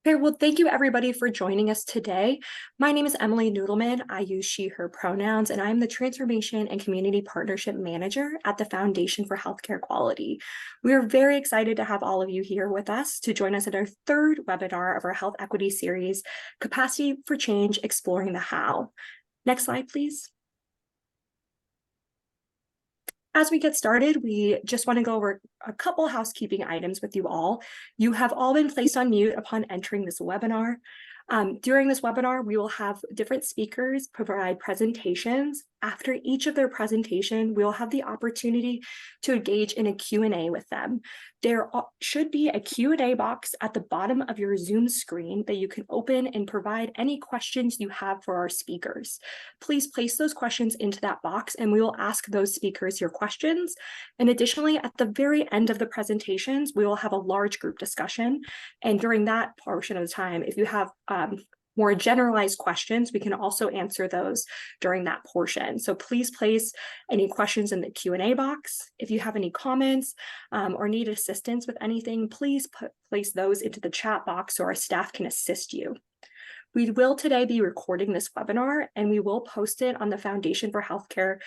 Okay, well, thank you everybody for joining us today. My name is Emily Noodleman. I use she, her pronouns, and I'm the Transformation and Community Partnership Manager at the Foundation for Healthcare Quality. We are very excited to have all of you here with us to join us at our third webinar of our Health Equity series, Capacity for Change, Exploring the How. Next slide, please. As we get started, we just want to go over a couple housekeeping items with you all. You have all been placed on mute upon entering this webinar. During this webinar, we will have different speakers provide presentations. After each of their presentation, we'll have the opportunity to engage in a Q&A with them. There should be a Q&A box at the bottom of your Zoom screen that you can open and provide any questions you have for our speakers. Please place those questions into that box and we will ask those speakers your questions. And additionally, at the very end of the presentations, we will have a large group discussion. And during that portion of the time, if you have more generalized questions, we can also answer those during that portion. So please place any questions in the Q&A box. If you have any comments or need assistance with anything, please place those into the chat box so our staff can assist you. We will today be recording this webinar and we will post it on the Foundation for Healthcare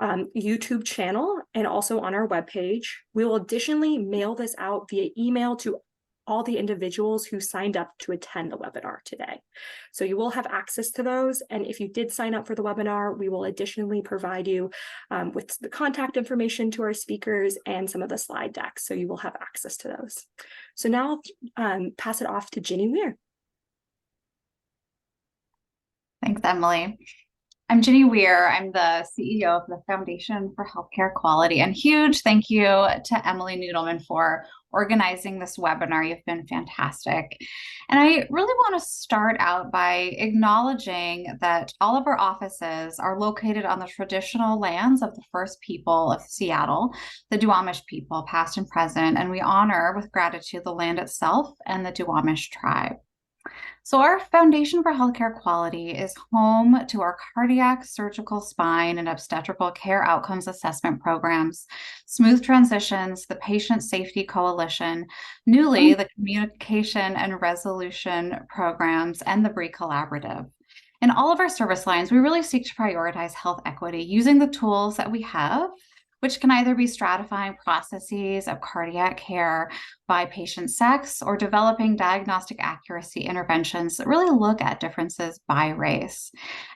YouTube channel and also on our webpage. We will additionally mail this out via email to all the individuals who signed up to attend the webinar today. So you will have access to those. And if you did sign up for the webinar, we will additionally provide you with the contact information to our speakers and some of the slide decks. So you will have access to those. So now I'll pass it off to Ginny Weir. Thanks, Emily. I'm Ginny Weir. I'm the CEO of the Foundation for Healthcare Quality. And huge thank you to Emily Noodleman for organizing this webinar. You've been fantastic. And I really want to start out by acknowledging that all of our offices are located on the traditional lands of the first people of Seattle, the Duwamish people, past and present. And we honor with gratitude the land itself and the Duwamish tribe. So our Foundation for Healthcare Quality is home to our cardiac, surgical, spine, and obstetrical care outcomes assessment programs, Smooth Transitions, the Patient Safety Coalition, newly the Communication and Resolution programs, and the BRIE Collaborative. In all of our service lines, we really seek to prioritize health equity using the tools that we have, which can either be stratifying processes of cardiac care by patient sex or developing diagnostic accuracy interventions that really look at differences by race.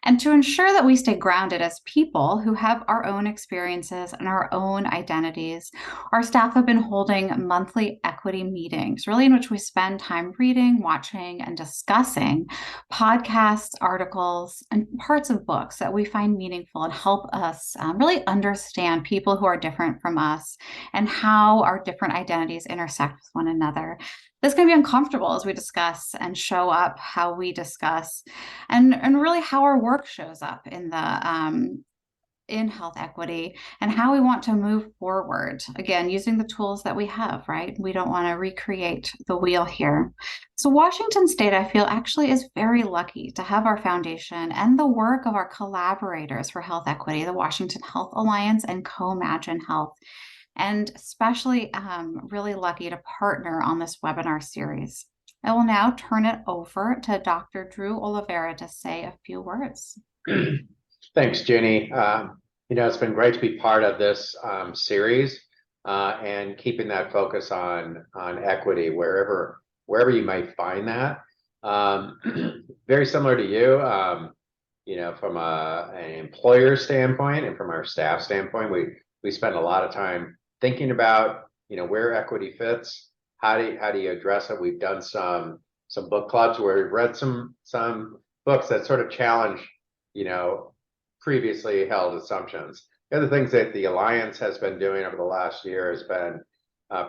And to ensure that we stay grounded as people who have our own experiences and our own identities, our staff have been holding monthly equity meetings, really in which we spend time reading, watching, and discussing podcasts, articles, and parts of books that we find meaningful and help us really understand people who are different from us and how our different identities intersect with one another. This can be uncomfortable as we discuss and show up how we discuss and really how our work shows up in the in health equity and how we want to move forward. Again, using the tools that we have, right? We don't want to recreate the wheel here. So Washington State, I feel, actually is very lucky to have our foundation and the work of our collaborators for health equity, the Washington Health Alliance and Comagine Health, and especially really lucky to partner on this webinar series. I will now turn it over to Dr. Drew Oliveira to say a few words. Thanks, Jenny. It's been great to be part of this series and keeping that focus on equity wherever you might find that. Very similar to you, from an employer standpoint and from our staff standpoint, we spend a lot of time thinking about where equity fits. How do you address it? We've done some book clubs where we've read some books that sort of challenge previously held assumptions. The other things that the Alliance has been doing over the last year has been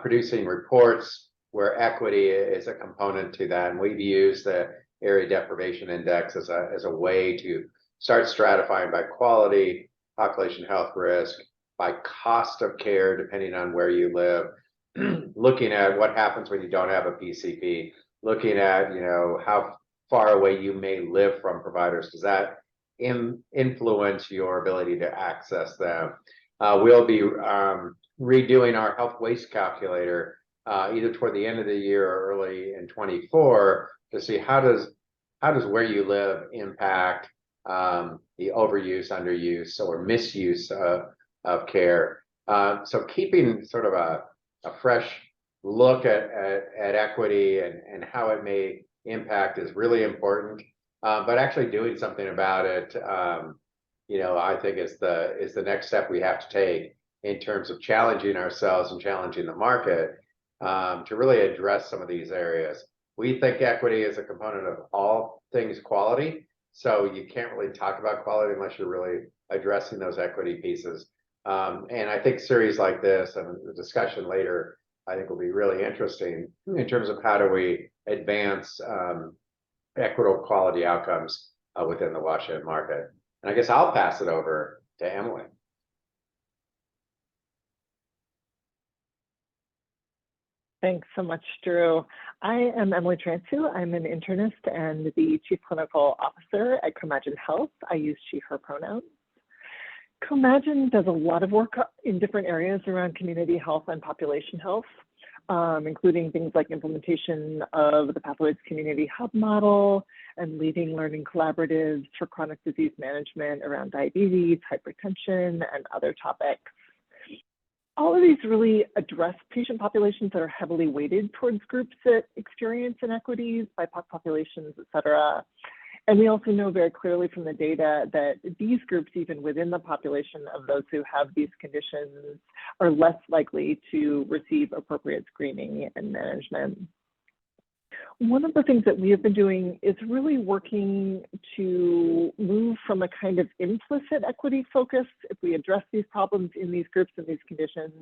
producing reports where equity is a component to that. And we've used the Area Deprivation Index as a way to start stratifying by quality, population health risk, by cost of care, depending on where you live, looking at what happens when you don't have a PCP, looking at, how far away you may live from providers. Does that influence your ability to access them? We'll be redoing our health waste calculator either toward the end of the year or early in 24 to see how does where you live impact the overuse, underuse, or misuse of care. So keeping sort of a fresh look at equity and how it may impact is really important. But actually doing something about it, I think is the next step we have to take in terms of challenging ourselves and challenging the market to really address some of these areas. We think equity is a component of all things quality, so you can't really talk about quality unless you're really addressing those equity pieces. And I think series like this and the discussion later, I think will be really interesting in terms of how do we advance equitable quality outcomes within the Washington market. And I guess I'll pass it over to Emily. Thanks so much, Drew. I am Emily Transu. I'm an internist and the Chief Clinical Officer at Comagine Health. I use she, her pronouns. Comagine does a lot of work in different areas around community health and population health, including things like implementation of the Pathways Community Hub model and leading learning collaboratives for chronic disease management around diabetes, hypertension, and other topics. All of these really address patient populations that are heavily weighted towards groups that experience inequities, BIPOC populations, et cetera. And we also know very clearly from the data that these groups, even within the population of those who have these conditions, are less likely to receive appropriate screening and management. One of the things that we have been doing is really working to move from a kind of implicit equity focus. If we address these problems in these groups and these conditions,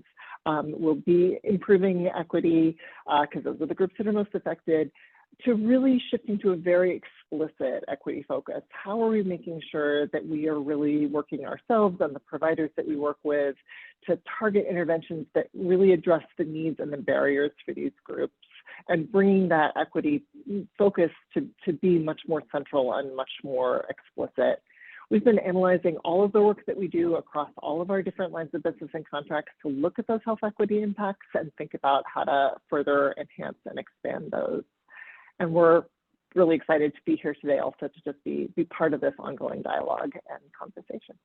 we'll be improving equity because those are the groups that are most affected, to really shifting to a very explicit equity focus. How are we making sure that we are really working ourselves and the providers that we work with to target interventions that really address the needs and the barriers for these groups, and bringing that equity focus to be much more central and much more explicit. We've been analyzing all of the work that we do across all of our different lines of business and contracts to look at those health equity impacts and think about how to further enhance and expand those. And we're really excited to be here today also to just be part of this ongoing dialogue and conversation.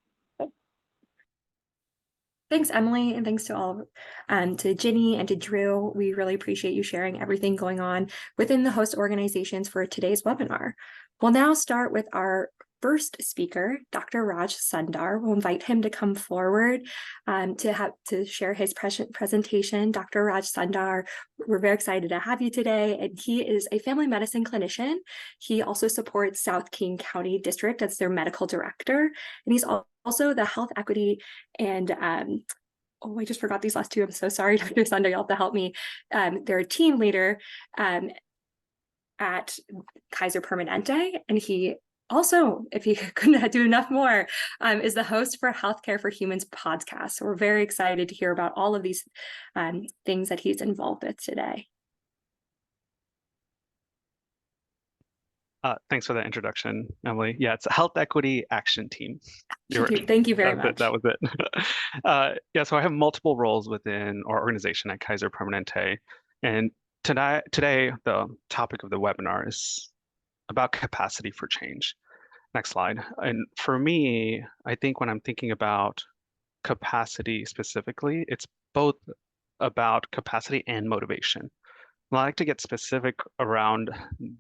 Thanks, Emily, and thanks to all, to Ginny and to Drew. We really appreciate you sharing everything going on within the host organizations for today's webinar. We'll now start with our first speaker, Dr. Raj Sundar. We'll invite him to come forward to share his presentation. Dr. Raj Sundar, we're very excited to have you today, and he is a family medicine clinician. He also supports South King County District as their medical director, and he's also the health equity and oh, I just forgot these last two. I'm so sorry, Dr. Sundar, you'll have to help me. They're a team leader at Kaiser Permanente, and he also, if he couldn't do enough more, is the host for Healthcare for Humans podcast. So we're very excited to hear about all of these things that he's involved with today. Thanks for that introduction, Emily. Yeah, it's a Health Equity Action Team. Thank you very much. That was it. Yeah, so I have multiple roles within our organization at Kaiser Permanente. And today, the topic of the webinar is about capacity for change. Next slide. And for me, I think when I'm thinking about capacity specifically, it's both about capacity and motivation. I like to get specific around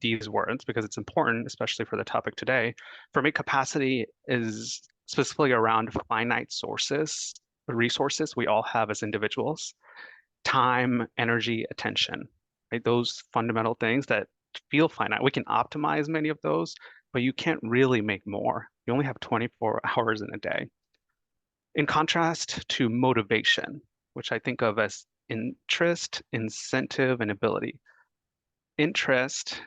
these words because it's important, especially for the topic today. For me, capacity is specifically around finite resources we all have as individuals: time, energy, attention, right? Those fundamental things that feel finite. We can optimize many of those, but you can't really make more. You only have 24 hours in a day. In contrast to motivation, which I think of as interest, incentive, and ability. Interest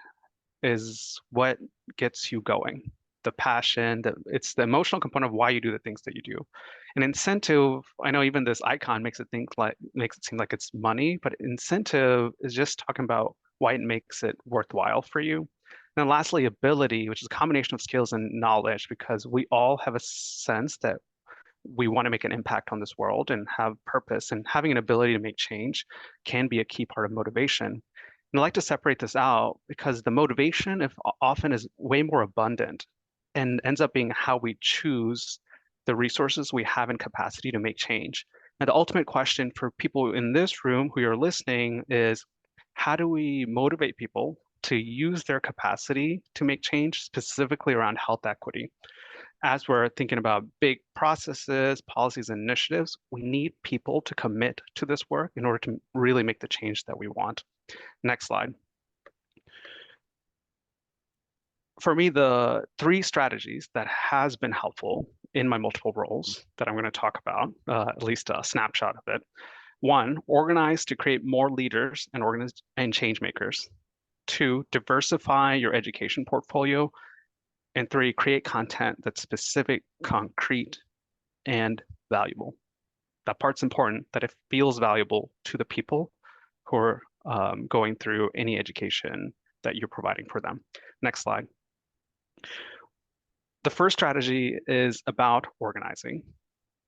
is what gets you going. The passion, it's the emotional component of why you do the things that you do. And incentive, I know even this icon makes it seem like it's money, but incentive is just talking about why it makes it worthwhile for you. And then lastly, ability, which is a combination of skills and knowledge, because we all have a sense that we want to make an impact on this world and have purpose, and having an ability to make change can be a key part of motivation. And I like to separate this out because the motivation often is way more abundant and ends up being how we choose the resources we have in capacity to make change. And the ultimate question for people in this room who are listening is, how do we motivate people to use their capacity to make change, specifically around health equity? As we're thinking about big processes, policies, and initiatives, we need people to commit to this work in order to really make the change that we want. Next slide. For me, the 3 strategies that has been helpful in my multiple roles that I'm going to talk about, at least a snapshot of it. 1, organize to create more leaders and change makers. 2, diversify your education portfolio. And 3, create content that's specific, concrete, and valuable. That part's important, that it feels valuable to the people who are going through any education that you're providing for them. Next slide. The first strategy is about organizing.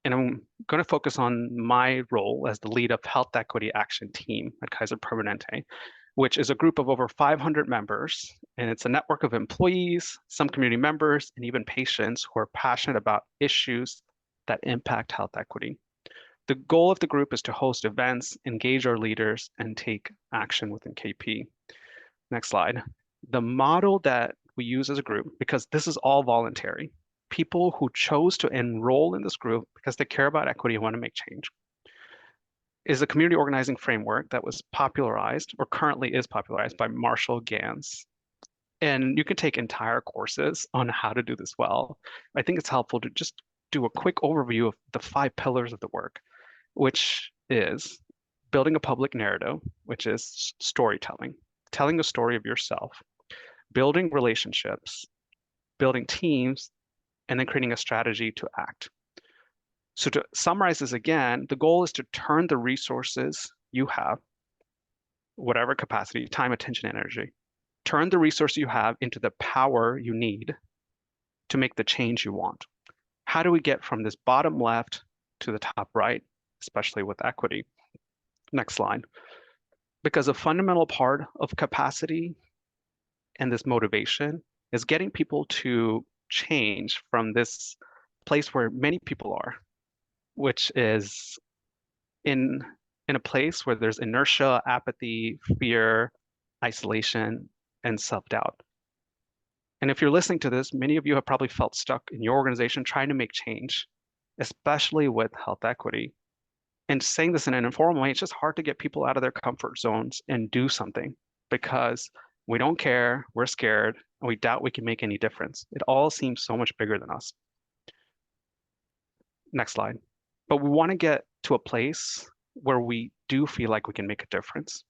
And I'm going to focus on my role as the lead of Health Equity Action Team at Kaiser Permanente, which is a group of over 500 members. And it's a network of employees, some community members, and even patients who are passionate about issues that impact health equity. The goal of the group is to host events, engage our leaders, and take action within KP. Next slide. The model that we use as a group, because this is all voluntary, people who chose to enroll in this group because they care about equity and want to make change, is a community organizing framework that was popularized, or currently is popularized, by Marshall Gans. And you can take entire courses on how to do this well. I think it's helpful to just do a quick overview of the 5 pillars of the work, which is building a public narrative, which is storytelling, telling a story of yourself, building relationships, building teams, and then creating a strategy to act. So to summarize this again, the goal is to turn the resources you have, whatever capacity, time, attention, energy, turn the resources you have into the power you need to make the change you want. How do we get from this bottom left to the top right, especially with equity? Next slide. Because a fundamental part of capacity and this motivation is getting people to change from this place where many people are, which is in a place where there's inertia, apathy, fear, isolation, and self-doubt. And if you're listening to this, many of you have probably felt stuck in your organization trying to make change, especially with health equity. And saying this in an informal way, it's just hard to get people out of their comfort zones and do something because we don't care, we're scared, and we doubt we can make any difference. It all seems so much bigger than us. Next slide. But we want to get to a place where we do feel like we can make a difference.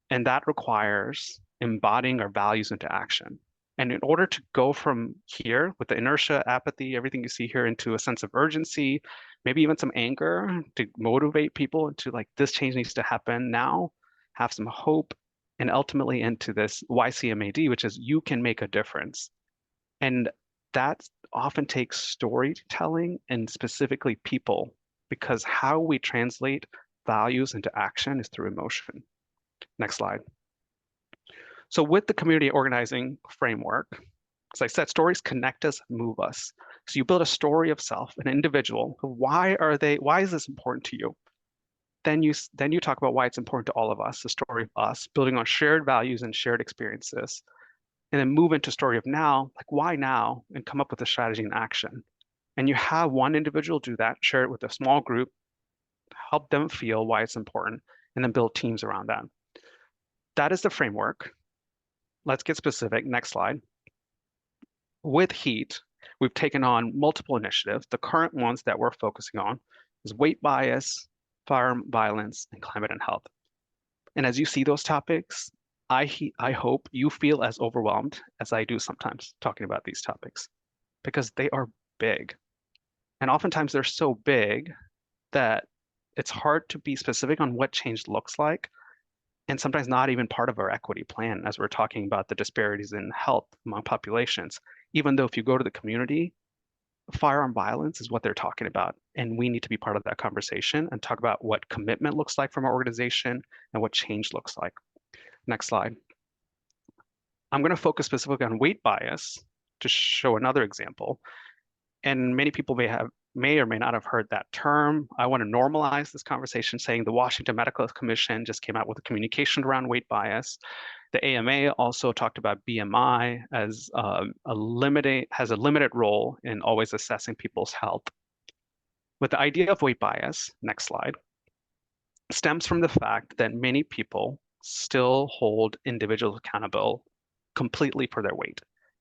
And that requires embodying our values into action. And in order to go from here with the inertia, apathy, everything you see here, into a sense of urgency, maybe even some anger to motivate people into like, this change needs to happen now, have some hope, and ultimately into this YCMAD, which is you can make a difference. And that often takes storytelling and specifically people, because how we translate values into action is through emotion. Next slide. So with the community organizing framework, as I said, stories connect us, move us. So you build a story of self, an individual. Why is this important to you? Then you talk about why it's important to all of us, the story of us, building on shared values and shared experiences. And then move into story of now, like why now, and come up with a strategy and action. And you have one individual do that, share it with a small group, help them feel why it's important, and then build teams around that. That is the framework. Let's get specific. Next slide. With HEAT, we've taken on multiple initiatives. The current ones that we're focusing on is weight bias, firearm violence, and climate and health. And as you see those topics, I hope you feel as overwhelmed as I do sometimes talking about these topics, because they are big. And oftentimes they're so big that it's hard to be specific on what change looks like, and sometimes not even part of our equity plan as we're talking about the disparities in health among populations. Even though if you go to the community, firearm violence is what they're talking about. And we need to be part of that conversation and talk about what commitment looks like from our organization and what change looks like. Next slide. I'm going to focus specifically on weight bias to show another example. And many people may or may not have heard that term. I want to normalize this conversation, saying the Washington Medical Commission just came out with a communication around weight bias. The AMA also talked about BMI as has a limited role in always assessing people's health. But the idea of weight bias, next slide, stems from the fact that many people still hold individuals accountable completely for their weight,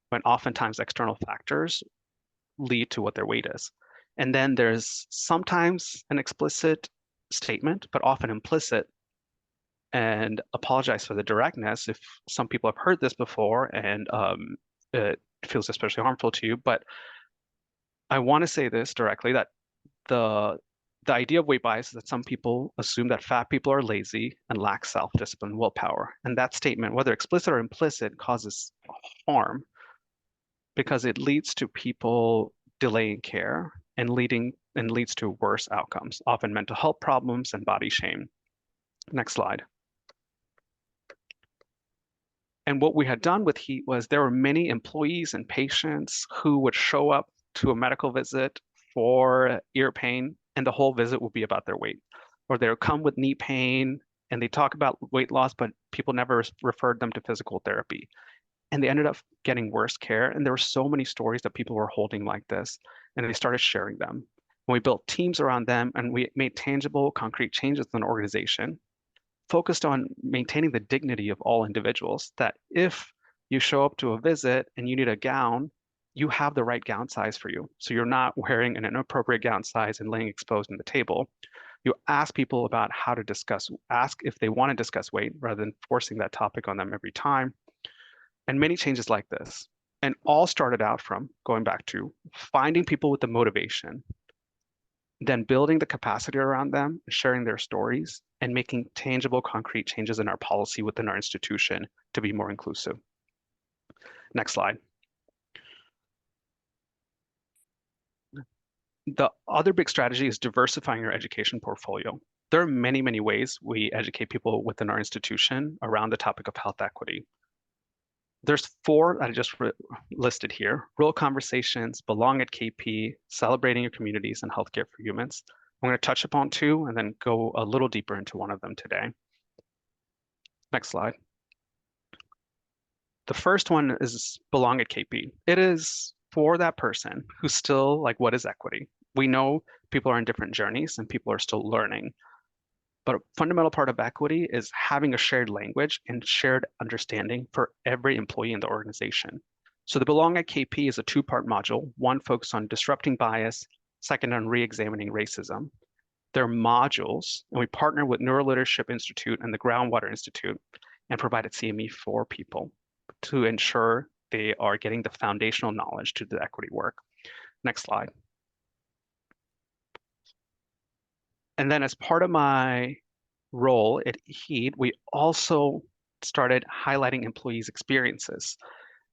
when oftentimes external factors lead to what their weight is. And then there's sometimes an explicit statement, but often implicit. And apologize for the directness if some people have heard this before and it feels especially harmful to you. But I want to say this directly, that the idea of weight bias is that some people assume that fat people are lazy and lack self-discipline, willpower. And that statement, whether explicit or implicit, causes harm because it leads to people delaying care and leads to worse outcomes, often mental health problems and body shame. Next slide. And what we had done with HEAT was there were many employees and patients who would show up to a medical visit for ear pain, and the whole visit would be about their weight. Or they would come with knee pain, and they talk about weight loss, but people never referred them to physical therapy. And they ended up getting worse care. And there were so many stories that people were holding like this, and they started sharing them. And we built teams around them, and we made tangible, concrete changes in an organization focused on maintaining the dignity of all individuals, that if you show up to a visit and you need a gown, you have the right gown size for you. So you're not wearing an inappropriate gown size and laying exposed on the table. You ask people about how to ask if they want to discuss weight rather than forcing that topic on them every time. And many changes like this. And all started out from going back to finding people with the motivation, then building the capacity around them, sharing their stories, and making tangible, concrete changes in our policy within our institution to be more inclusive. Next slide. The other big strategy is diversifying your education portfolio. There are many, many ways we educate people within our institution around the topic of health equity. There's 4 that I just listed here: real conversations, belong at KP, celebrating your communities, and healthcare for humans. I'm going to touch upon 2 and then go a little deeper into one of them today. Next slide. The first one is belong at KP. It is for that person who's still like, what is equity? We know people are in different journeys and people are still learning. But a fundamental part of equity is having a shared language and shared understanding for every employee in the organization. So the Belong at KP is a 2-part module, one focused on disrupting bias, second on re-examining racism. They're modules, and we partner with Neuroleadership Institute and the Groundwater Institute and provided CME for people to ensure they are getting the foundational knowledge to do the equity work. Next slide. And then as part of my role at HEAT, we also started highlighting employees' experiences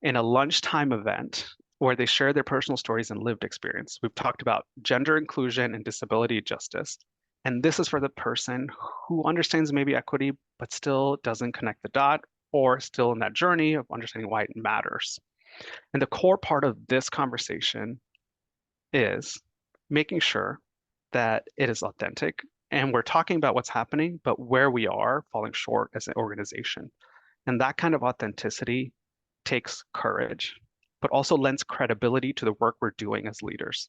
in a lunchtime event where they share their personal stories and lived experience. We've talked about gender inclusion and disability justice. And this is for the person who understands maybe equity, but still doesn't connect the dot, or still in that journey of understanding why it matters. And the core part of this conversation is making sure that it is authentic. And we're talking about what's happening, but where we are falling short as an organization. And that kind of authenticity takes courage, but also lends credibility to the work we're doing as leaders.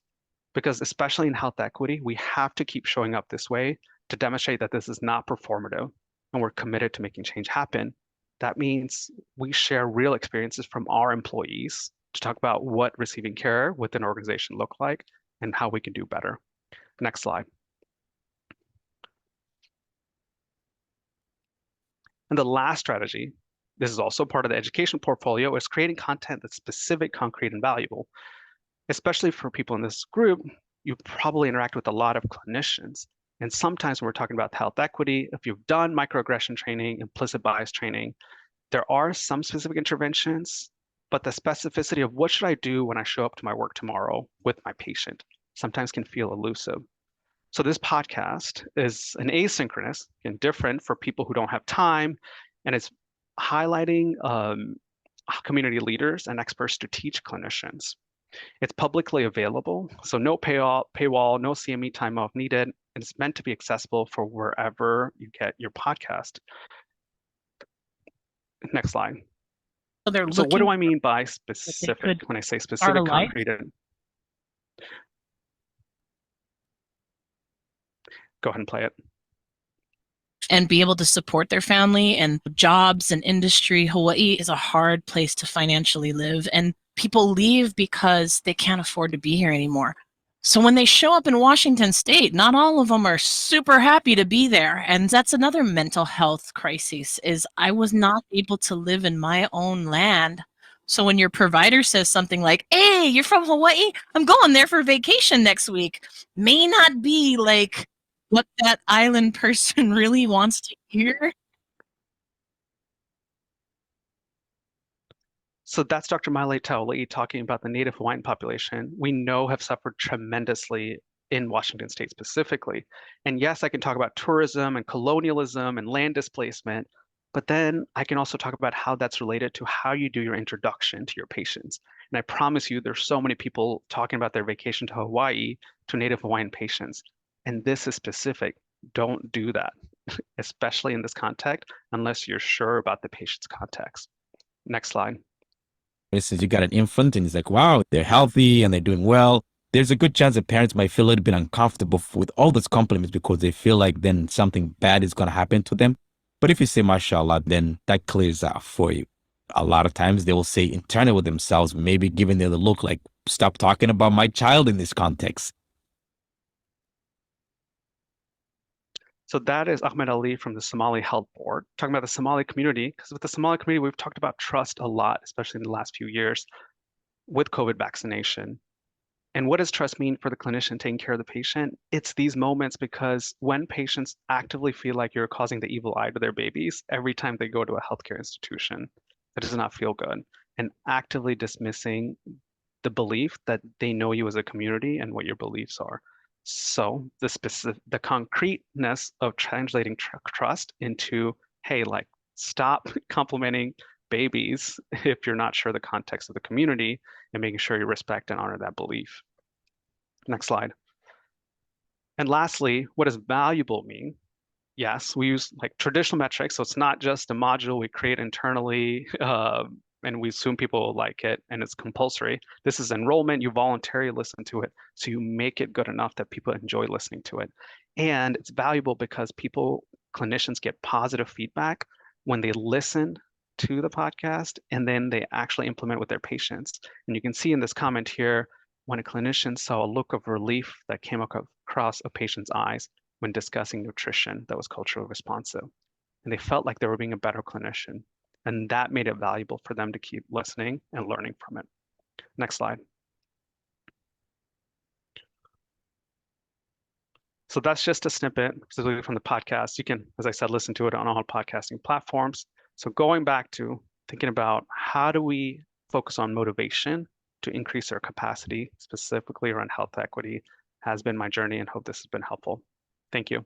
Because especially in health equity, we have to keep showing up this way to demonstrate that this is not performative and we're committed to making change happen. That means we share real experiences from our employees to talk about what receiving care within an organization look like and how we can do better. Next slide. And the last strategy, this is also part of the education portfolio, is creating content that's specific, concrete, and valuable. Especially for people in this group, you probably interact with a lot of clinicians. And sometimes when we're talking about health equity, if you've done microaggression training, implicit bias training, there are some specific interventions but the specificity of what should I do when I show up to my work tomorrow with my patient sometimes can feel elusive. So this podcast is an asynchronous and different for people who don't have time, and it's highlighting community leaders and experts to teach clinicians. It's publicly available, so no paywall, no CME time off needed, and it's meant to be accessible for wherever you get your podcast. Next slide. So they're So what do looking I mean by could specific when I say start a specific, life? concrete? Go ahead and play it. And be able to support their family and jobs and industry. Hawaii is a hard place to financially live, and people leave because they can't afford to be here anymore. So when they show up in Washington State, not all of them are super happy to be there. And that's another mental health crisis, is I was not able to live in my own land. So when your provider says something like, "Hey, you're from Hawaii? I'm going there for vacation next week," may not be like what that island person really wants to hear. So that's Dr. Maile Taulei talking about the Native Hawaiian population we know have suffered tremendously in Washington State specifically. And yes, I can talk about tourism and colonialism and land displacement, but then I can also talk about how that's related to how you do your introduction to your patients. And I promise you, there's so many people talking about their vacation to Hawaii to Native Hawaiian patients. And this is specific. Don't do that, especially in this context, unless you're sure about the patient's context. Next slide. For instance, you got an infant and it's like, wow, they're healthy and they're doing well. There's a good chance that parents might feel a little bit uncomfortable with all those compliments because they feel like then something bad is going to happen to them. But if you say, mashallah, then that clears out for you. A lot of times they will say internally with themselves, maybe giving them the look like, stop talking about my child in this context. So that is Ahmed Ali from the Somali Health Board, talking about the Somali community, because with the Somali community, we've talked about trust a lot, especially in the last few years with COVID vaccination. And what does trust mean for the clinician taking care of the patient? It's these moments, because when patients actively feel like you're causing the evil eye to their babies every time they go to a healthcare institution, that does not feel good. And actively dismissing the belief that they know you as a community and what your beliefs are. So the concreteness of translating trust into, hey, like, stop complimenting babies if you're not sure the context of the community, and making sure you respect and honor that belief. Next slide. And lastly, what does valuable mean? Yes, we use like traditional metrics, so it's not just a module we create internally and we assume people will like it and it's compulsory. This is enrollment. You voluntarily listen to it, so you make it good enough that people enjoy listening to it. And it's valuable because clinicians get positive feedback when they listen to the podcast and then they actually implement with their patients. And you can see in this comment here, when a clinician saw a look of relief that came across a patient's eyes when discussing nutrition that was culturally responsive. And they felt like they were being a better clinician. And that made it valuable for them to keep listening and learning from it. Next slide. So that's just a snippet specifically from the podcast. You can, as I said, listen to it on all podcasting platforms. So going back to thinking about how do we focus on motivation to increase our capacity, specifically around health equity, has been my journey, and hope this has been helpful. Thank you.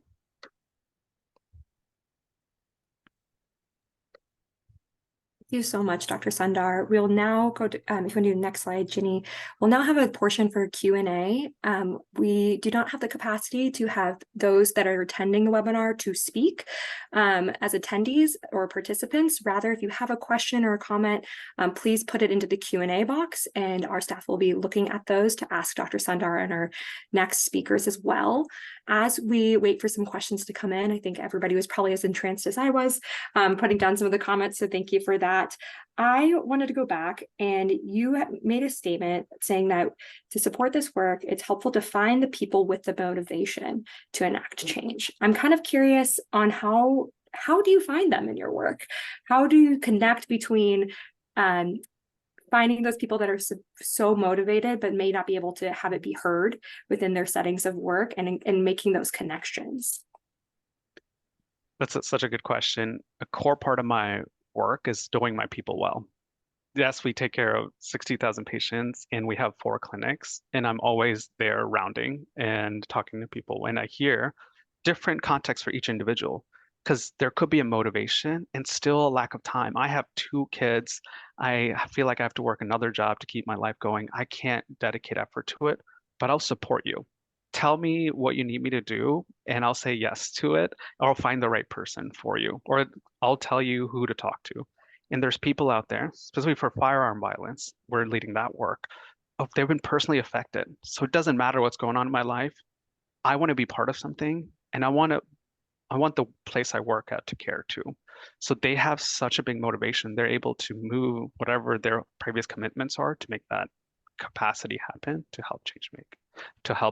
Thank you so much, Dr. Sundar. We'll now go to, if you want to do the next slide, Ginny, we'll now have a portion for Q&A. We do not have the capacity to have those that are attending the webinar to speak as attendees or participants. Rather, if you have a question or a comment, please put it into the Q&A box, and our staff will be looking at those to ask Dr. Sundar and our next speakers as well. As we wait for some questions to come in, I think everybody was probably as entranced as I was putting down some of the comments, so thank you for that. I wanted to go back, and you made a statement saying that to support this work, it's helpful to find the people with the motivation to enact change. I'm kind of curious on how do you find them in your work? How do you connect between finding those people that are so motivated but may not be able to have it be heard within their settings of work, and making those connections? That's such a good question. A core part of my work is doing my people well. yes, we take care of 60,000 patients and we have 4 clinics, and I'm always there rounding and talking to people. And I hear different contexts for each individual because there could be a motivation and still a lack of time. I have 2 kids. I feel like I have to work another job to keep my life going. I can't dedicate effort to it, but I'll support you. Tell me what you need me to do, and I'll say yes to it, or I'll find the right person for you, or I'll tell you who to talk to. And there's people out there, especially for firearm violence, we're leading that work. Oh, they've been personally affected. So it doesn't matter what's going on in my life. I want to be part of something, and I want the place I work at to care too. So they have such a big motivation. They're able to move whatever their previous commitments are to make that capacity happen to help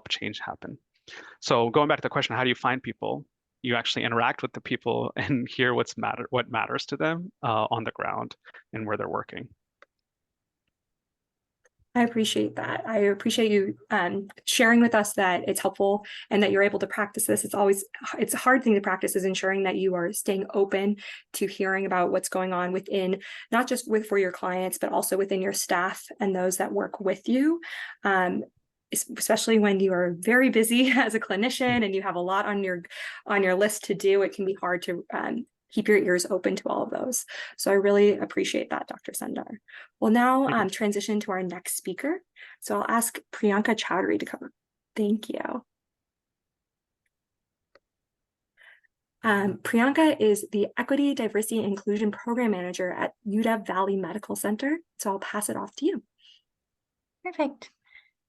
change happen. So going back to the question, how do you find people? You actually interact with the people and hear what matters to them on the ground and where they're working. I appreciate that. I appreciate you sharing with us that it's helpful and that you're able to practice this. It's a hard thing to practice, is ensuring that you are staying open to hearing about what's going on within, not just for your clients, but also within your staff and those that work with you. Especially when you are very busy as a clinician and you have a lot on your list to do, it can be hard to keep your ears open to all of those. So I really appreciate that, Dr. Sundar. We'll now transition to our next speaker. So I'll ask Priyanka Choudhury to come. Thank you. Priyanka is the Equity, Diversity, and Inclusion Program Manager at UW Valley Medical Center. So I'll pass it off to you. Perfect.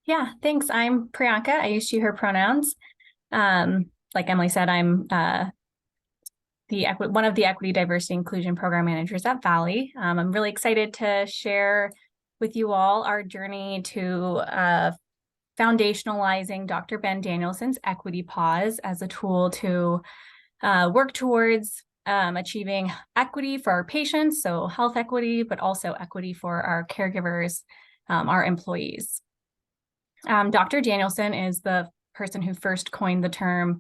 Yeah, thanks. I'm Priyanka. I use she, her pronouns. Like Emily said, I'm one of the Equity, Diversity, Inclusion Program Managers at Valley. I'm really excited to share with you all our journey to foundationalizing Dr. Ben Danielson's Equity Pause as a tool to work towards achieving equity for our patients, so health equity, but also equity for our caregivers, our employees. Dr. Danielson is the person who first coined the term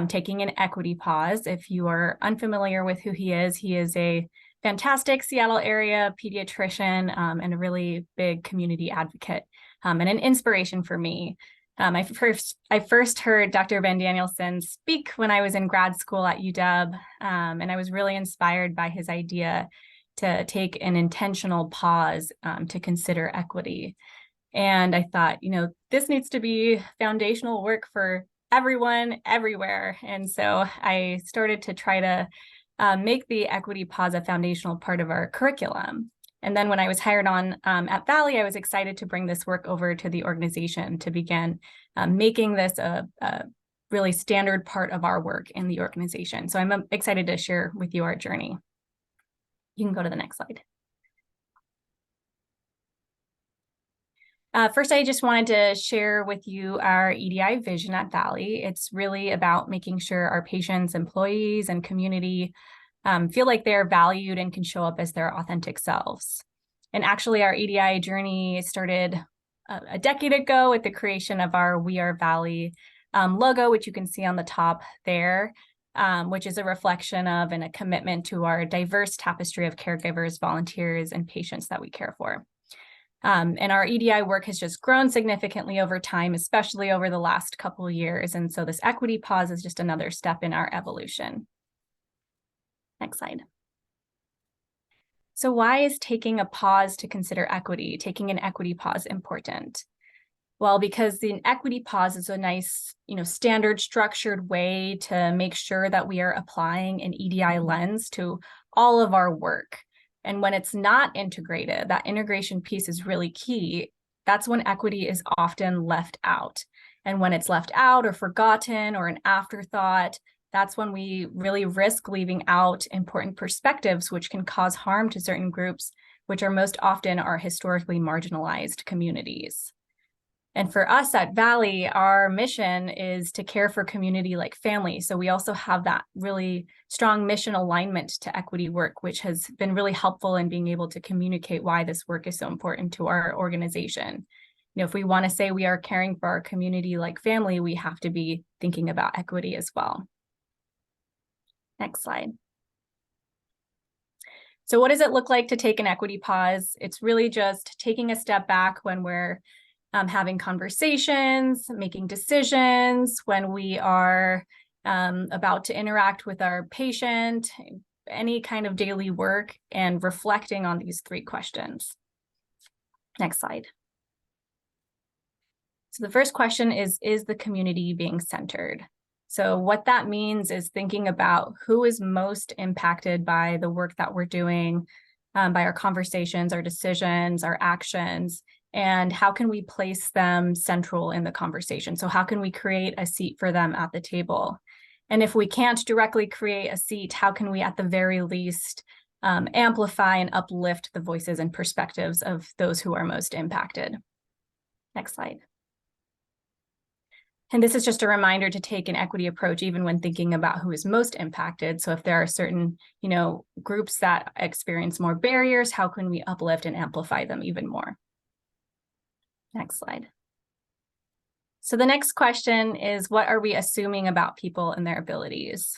taking an equity pause. If you are unfamiliar with who he is a fantastic Seattle area pediatrician and a really big community advocate and an inspiration for me. I first heard Dr. Ben Danielson speak when I was in grad school at UW, and I was really inspired by his idea to take an intentional pause to consider equity. And I thought, this needs to be foundational work for everyone, everywhere. And so I started to try to make the equity pause a foundational part of our curriculum. And then when I was hired on at Valley, I was excited to bring this work over to the organization to begin making this a really standard part of our work in the organization. So I'm excited to share with you our journey. You can go to the next slide. First, I just wanted to share with you our EDI vision at Valley. It's really about making sure our patients, employees, and community feel like they're valued and can show up as their authentic selves. And actually, our EDI journey started a decade ago with the creation of our We Are Valley logo, which you can see on the top there, which is a reflection of and a commitment to our diverse tapestry of caregivers, volunteers, and patients that we care for. And our EDI work has just grown significantly over time, especially over the last couple of years. And so this equity pause is just another step in our evolution. Next slide. So why is taking a pause to consider equity, taking an equity pause, important? Well, because the equity pause is a nice, standard structured way to make sure that we are applying an EDI lens to all of our work. And when it's not integrated, that integration piece is really key. That's when equity is often left out. And when it's left out or forgotten or an afterthought, that's when we really risk leaving out important perspectives, which can cause harm to certain groups, which are most often our historically marginalized communities. And for us at Valley, our mission is to care for community like family. So we also have that really strong mission alignment to equity work, which has been really helpful in being able to communicate why this work is so important to our organization. If we want to say we are caring for our community like family, we have to be thinking about equity as well. Next slide. So what does it look like to take an equity pause? It's really just taking a step back when we're having conversations, making decisions, when we are about to interact with our patient, any kind of daily work, and reflecting on these 3 questions. Next slide. So the first question is the community being centered? So what that means is thinking about who is most impacted by the work that we're doing, by our conversations, our decisions, our actions, and how can we place them central in the conversation? So how can we create a seat for them at the table? And if we can't directly create a seat, how can we at the very least amplify and uplift the voices and perspectives of those who are most impacted? Next slide. And this is just a reminder to take an equity approach even when thinking about who is most impacted. So if there are certain, groups that experience more barriers, how can we uplift and amplify them even more? Next slide. So the next question is, what are we assuming about people and their abilities?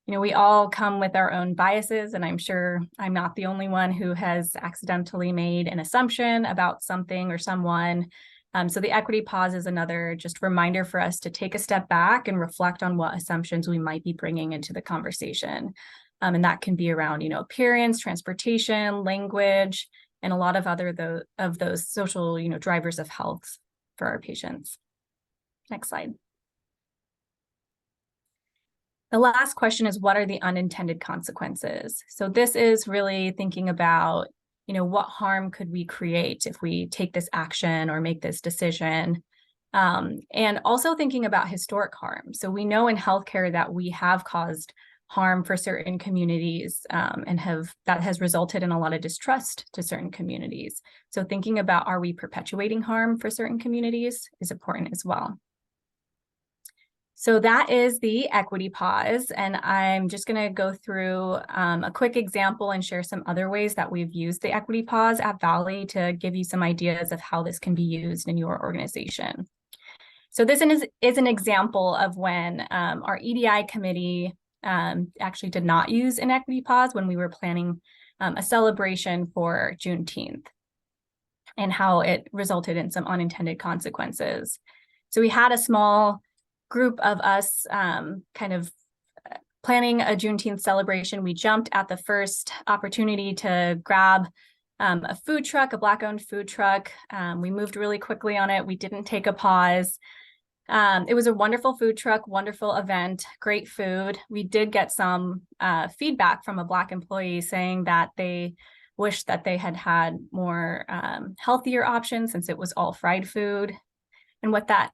We all come with our own biases, and I'm sure I'm not the only one who has accidentally made an assumption about something or someone. So the equity pause is another just reminder for us to take a step back and reflect on what assumptions we might be bringing into the conversation. And that can be around, appearance, transportation, language, and a lot of other of those social, drivers of health for our patients. Next slide. The last question is, what are the unintended consequences? So this is really thinking about, what harm could we create if we take this action or make this decision? And also thinking about historic harm. So we know in healthcare that we have caused harm for certain communities and that has resulted in a lot of distrust to certain communities. So thinking about, are we perpetuating harm for certain communities is important as well. So that is the equity pause, and I'm just going to go through a quick example and share some other ways that we've used the equity pause at Valley to give you some ideas of how this can be used in your organization. So this is an example of when our EDI committee actually did not use an equity pause when we were planning a celebration for Juneteenth, and how it resulted in some unintended consequences. So we had a small group of us kind of planning a Juneteenth celebration. We jumped at the first opportunity to grab a food truck, a Black-owned food truck. We moved really quickly on it. We didn't take a pause. It was a wonderful food truck, wonderful event, great food. We did get some feedback from a Black employee saying that they wished that they had had more healthier options since it was all fried food. And what that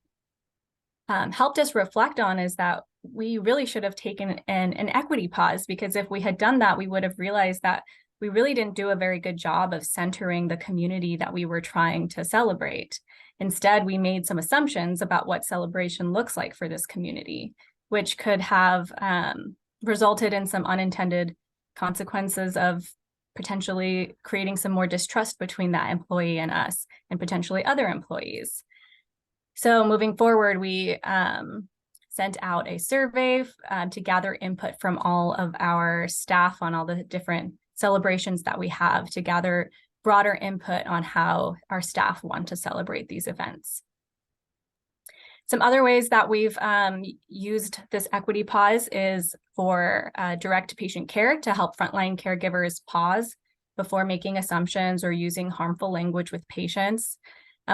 helped us reflect on is that we really should have taken an equity pause, because if we had done that, we would have realized that we really didn't do a very good job of centering the community that we were trying to celebrate. Instead, we made some assumptions about what celebration looks like for this community, which could have resulted in some unintended consequences of potentially creating some more distrust between that employee and us, and potentially other employees. So moving forward, we sent out a survey to gather input from all of our staff on all the different celebrations that we have, to gather broader input on how our staff want to celebrate these events. Some other ways that we've used this equity pause is for direct patient care, to help frontline caregivers pause before making assumptions or using harmful language with patients.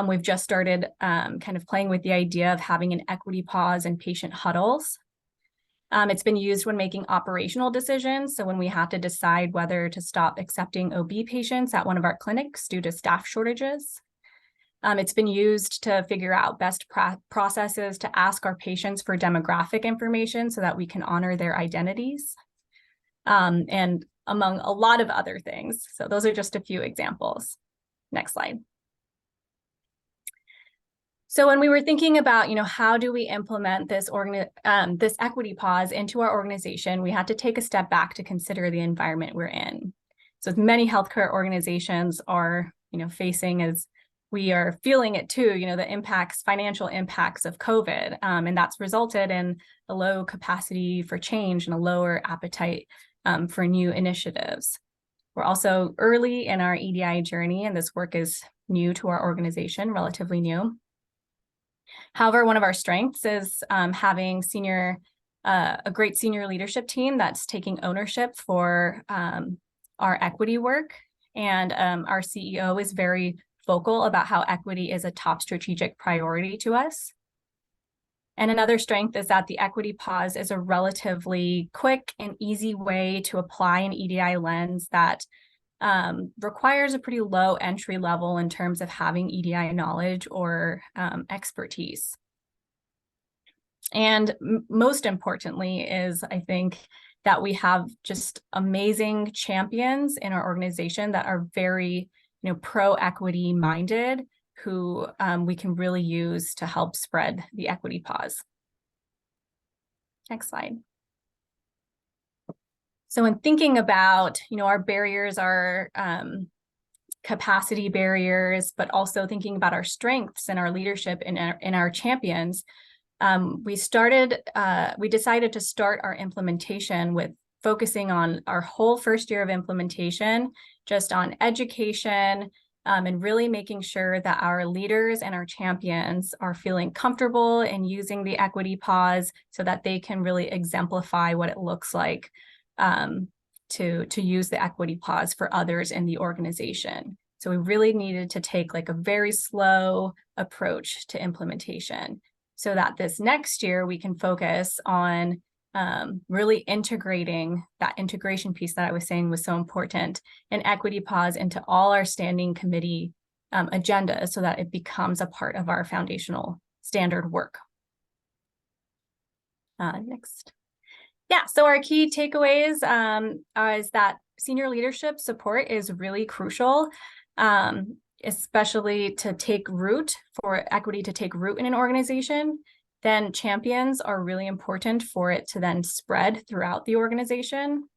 We've just started kind of playing with the idea of having an equity pause in patient huddles. It's been used when making operational decisions. So when we have to decide whether to stop accepting OB patients at one of our clinics due to staff shortages. It's been used to figure out best processes to ask our patients for demographic information so that we can honor their identities, and among a lot of other things. So those are just a few examples. Next slide. So when we were thinking about, how do we implement this equity pause into our organization, we had to take a step back to consider the environment we're in. So many healthcare organizations are, facing, as we are feeling it too, the financial impacts of COVID, and that's resulted in a low capacity for change and a lower appetite for new initiatives. We're also early in our EDI journey, and this work is new to our organization, relatively new. However, one of our strengths is having a great senior leadership team that's taking ownership for our equity work. And our CEO is very vocal about how equity is a top strategic priority to us. And another strength is that the equity pause is a relatively quick and easy way to apply an EDI lens that requires a pretty low entry level in terms of having EDI knowledge or expertise. And most importantly is, I think, that we have just amazing champions in our organization that are very, pro-equity minded, who we can really use to help spread the equity pause. Next slide. So in thinking about, our barriers are capacity barriers, but also thinking about our strengths and our leadership and our champions, we decided to start our implementation with focusing on our whole first year of implementation, just on education, and really making sure that our leaders and our champions are feeling comfortable in using the equity pause so that they can really exemplify what it looks like to use the equity pause for others in the organization. So we really needed to take like a very slow approach to implementation so that this next year we can focus on really integrating that integration piece that I was saying was so important, and equity pause into all our standing committee agendas so that it becomes a part of our foundational standard work. Next. Yeah, so our key takeaways is that senior leadership support is really crucial, especially to take root, for equity to take root in an organization. Then champions are really important for it to then spread throughout the organization.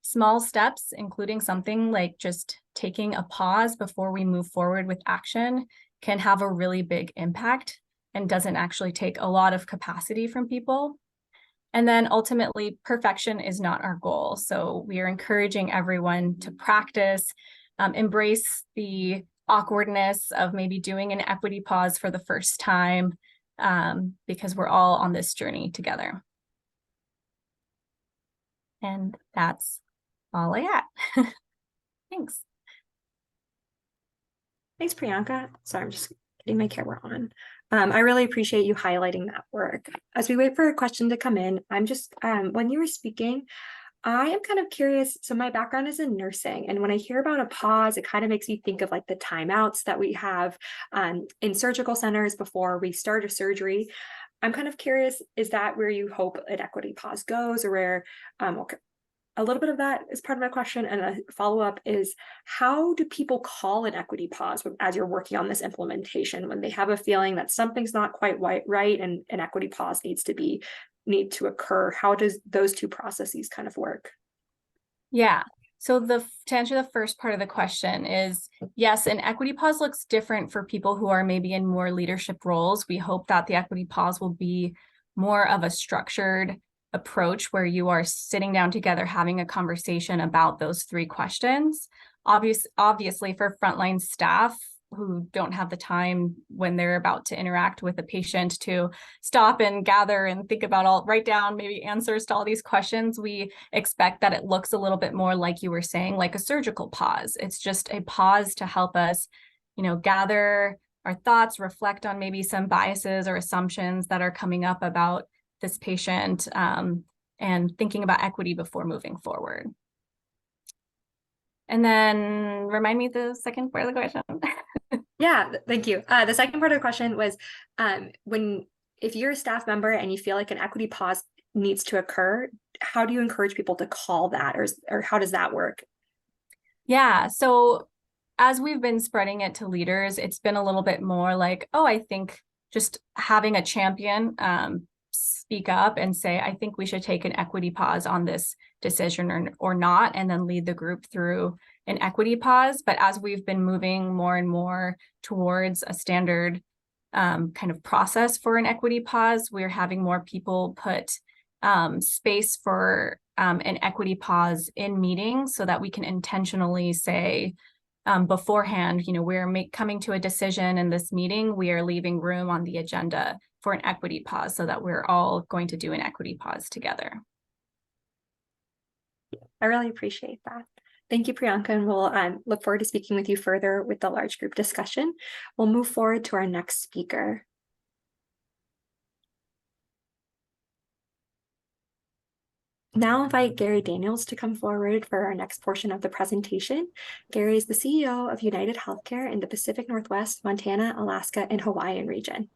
Small steps, including something like just taking a pause before we move forward with action, can have a really big impact and doesn't actually take a lot of capacity from people. And then ultimately, perfection is not our goal. So we are encouraging everyone to practice, embrace the awkwardness of maybe doing an equity pause for the first time, because we're all on this journey together. And that's all I got. Thanks. Thanks, Priyanka. Sorry, I'm just getting my camera on. I really appreciate you highlighting that work. As we wait for a question to come in, I'm just, when you were speaking, I am kind of curious. So my background is in nursing, and when I hear about a pause, it kind of makes me think of like the timeouts that we have in surgical centers before we start a surgery. I'm kind of curious, is that where you hope an equity pause goes, or where, okay, a little bit of that is part of my question. And a follow-up is, how do people call an equity pause as you're working on this implementation when they have a feeling that something's not quite right and an equity pause need to occur? How does those two processes kind of work? Yeah. So to answer the first part of the question is, yes, an equity pause looks different for people who are maybe in more leadership roles. We hope that the equity pause will be more of a structured approach where you are sitting down together, having a conversation about those three questions. Obviously, for frontline staff who don't have the time when they're about to interact with a patient to stop and gather and think about write down maybe answers to all these questions, we expect that it looks a little bit more like you were saying, like a surgical pause. It's just a pause to help us, gather our thoughts, reflect on maybe some biases or assumptions that are coming up about this patient, and thinking about equity before moving forward. And then remind me the second part of the question. Yeah, thank you. The second part of the question was, if you're a staff member and you feel like an equity pause needs to occur, how do you encourage people to call that, or how does that work? Yeah, so as we've been spreading it to leaders, it's been a little bit more like, oh, I think just having a champion speak up and say, I think we should take an equity pause on this decision or not, and then lead the group through an equity pause. But as we've been moving more and more towards a standard kind of process for an equity pause, we're having more people put space for an equity pause in meetings so that we can intentionally say beforehand, we're coming to a decision in this meeting, we are leaving room on the agenda for an equity pause so that we're all going to do an equity pause together. I really appreciate that. Thank you, Priyanka, and we'll look forward to speaking with you further with the large group discussion. We'll move forward to our next speaker. Now invite Gary Daniels to come forward for our next portion of the presentation. Gary is the CEO of United Healthcare in the Pacific Northwest, Montana, Alaska, and Hawaiian region.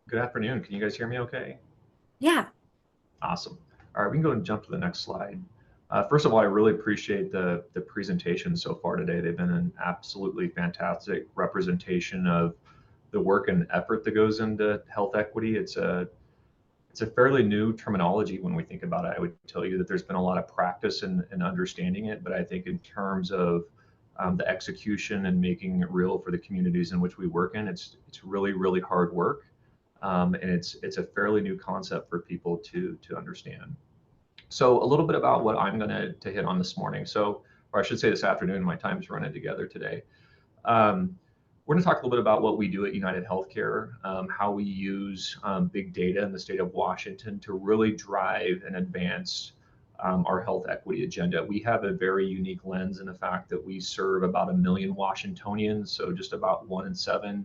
Good afternoon. Can you guys hear me okay? Yeah. Awesome. All right, we can go and jump to the next slide. First of all, I really appreciate the presentation so far today. They've been an absolutely fantastic representation of the work and effort that goes into health equity. It's a fairly new terminology when we think about it. I would tell you that there's been a lot of practice in understanding it, but I think in terms of the execution and making it real for the communities in which we work in, it's really, really hard work. And it's a fairly new concept for people to understand. So a little bit about what I'm going to hit on this morning. So, or I should say this afternoon, my time's running together today. We're going to talk a little bit about what we do at United Healthcare, how we use big data in the state of Washington to really drive and advance our health equity agenda. We have a very unique lens in the fact that we serve about 1 million Washingtonians, so just about 1 in 7.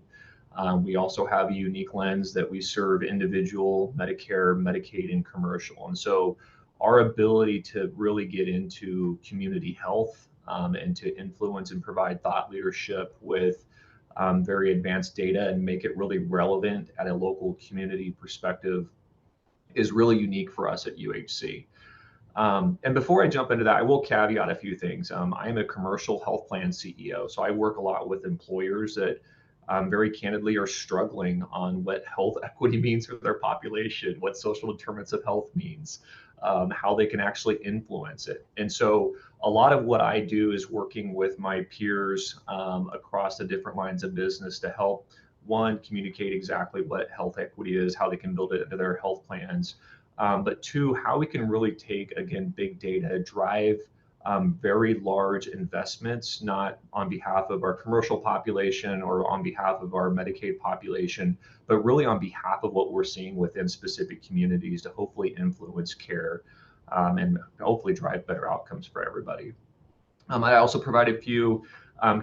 We also have a unique lens that we serve individual, Medicare, Medicaid, and commercial. And so our ability to really get into community health and to influence and provide thought leadership with very advanced data and make it really relevant at a local community perspective is really unique for us at UHC. And before I jump into that, I will caveat a few things. I am a commercial health plan CEO, so I work a lot with employers that very candidly are struggling on what health equity means for their population, what social determinants of health means, how they can actually influence it. And so a lot of what I do is working with my peers across the different lines of business to help, one, communicate exactly what health equity is, how they can build it into their health plans, but two, how we can really take, again, big data, drive very large investments, not on behalf of our commercial population or on behalf of our Medicaid population, but really on behalf of what we're seeing within specific communities to hopefully influence care and hopefully drive better outcomes for everybody. I also provide a few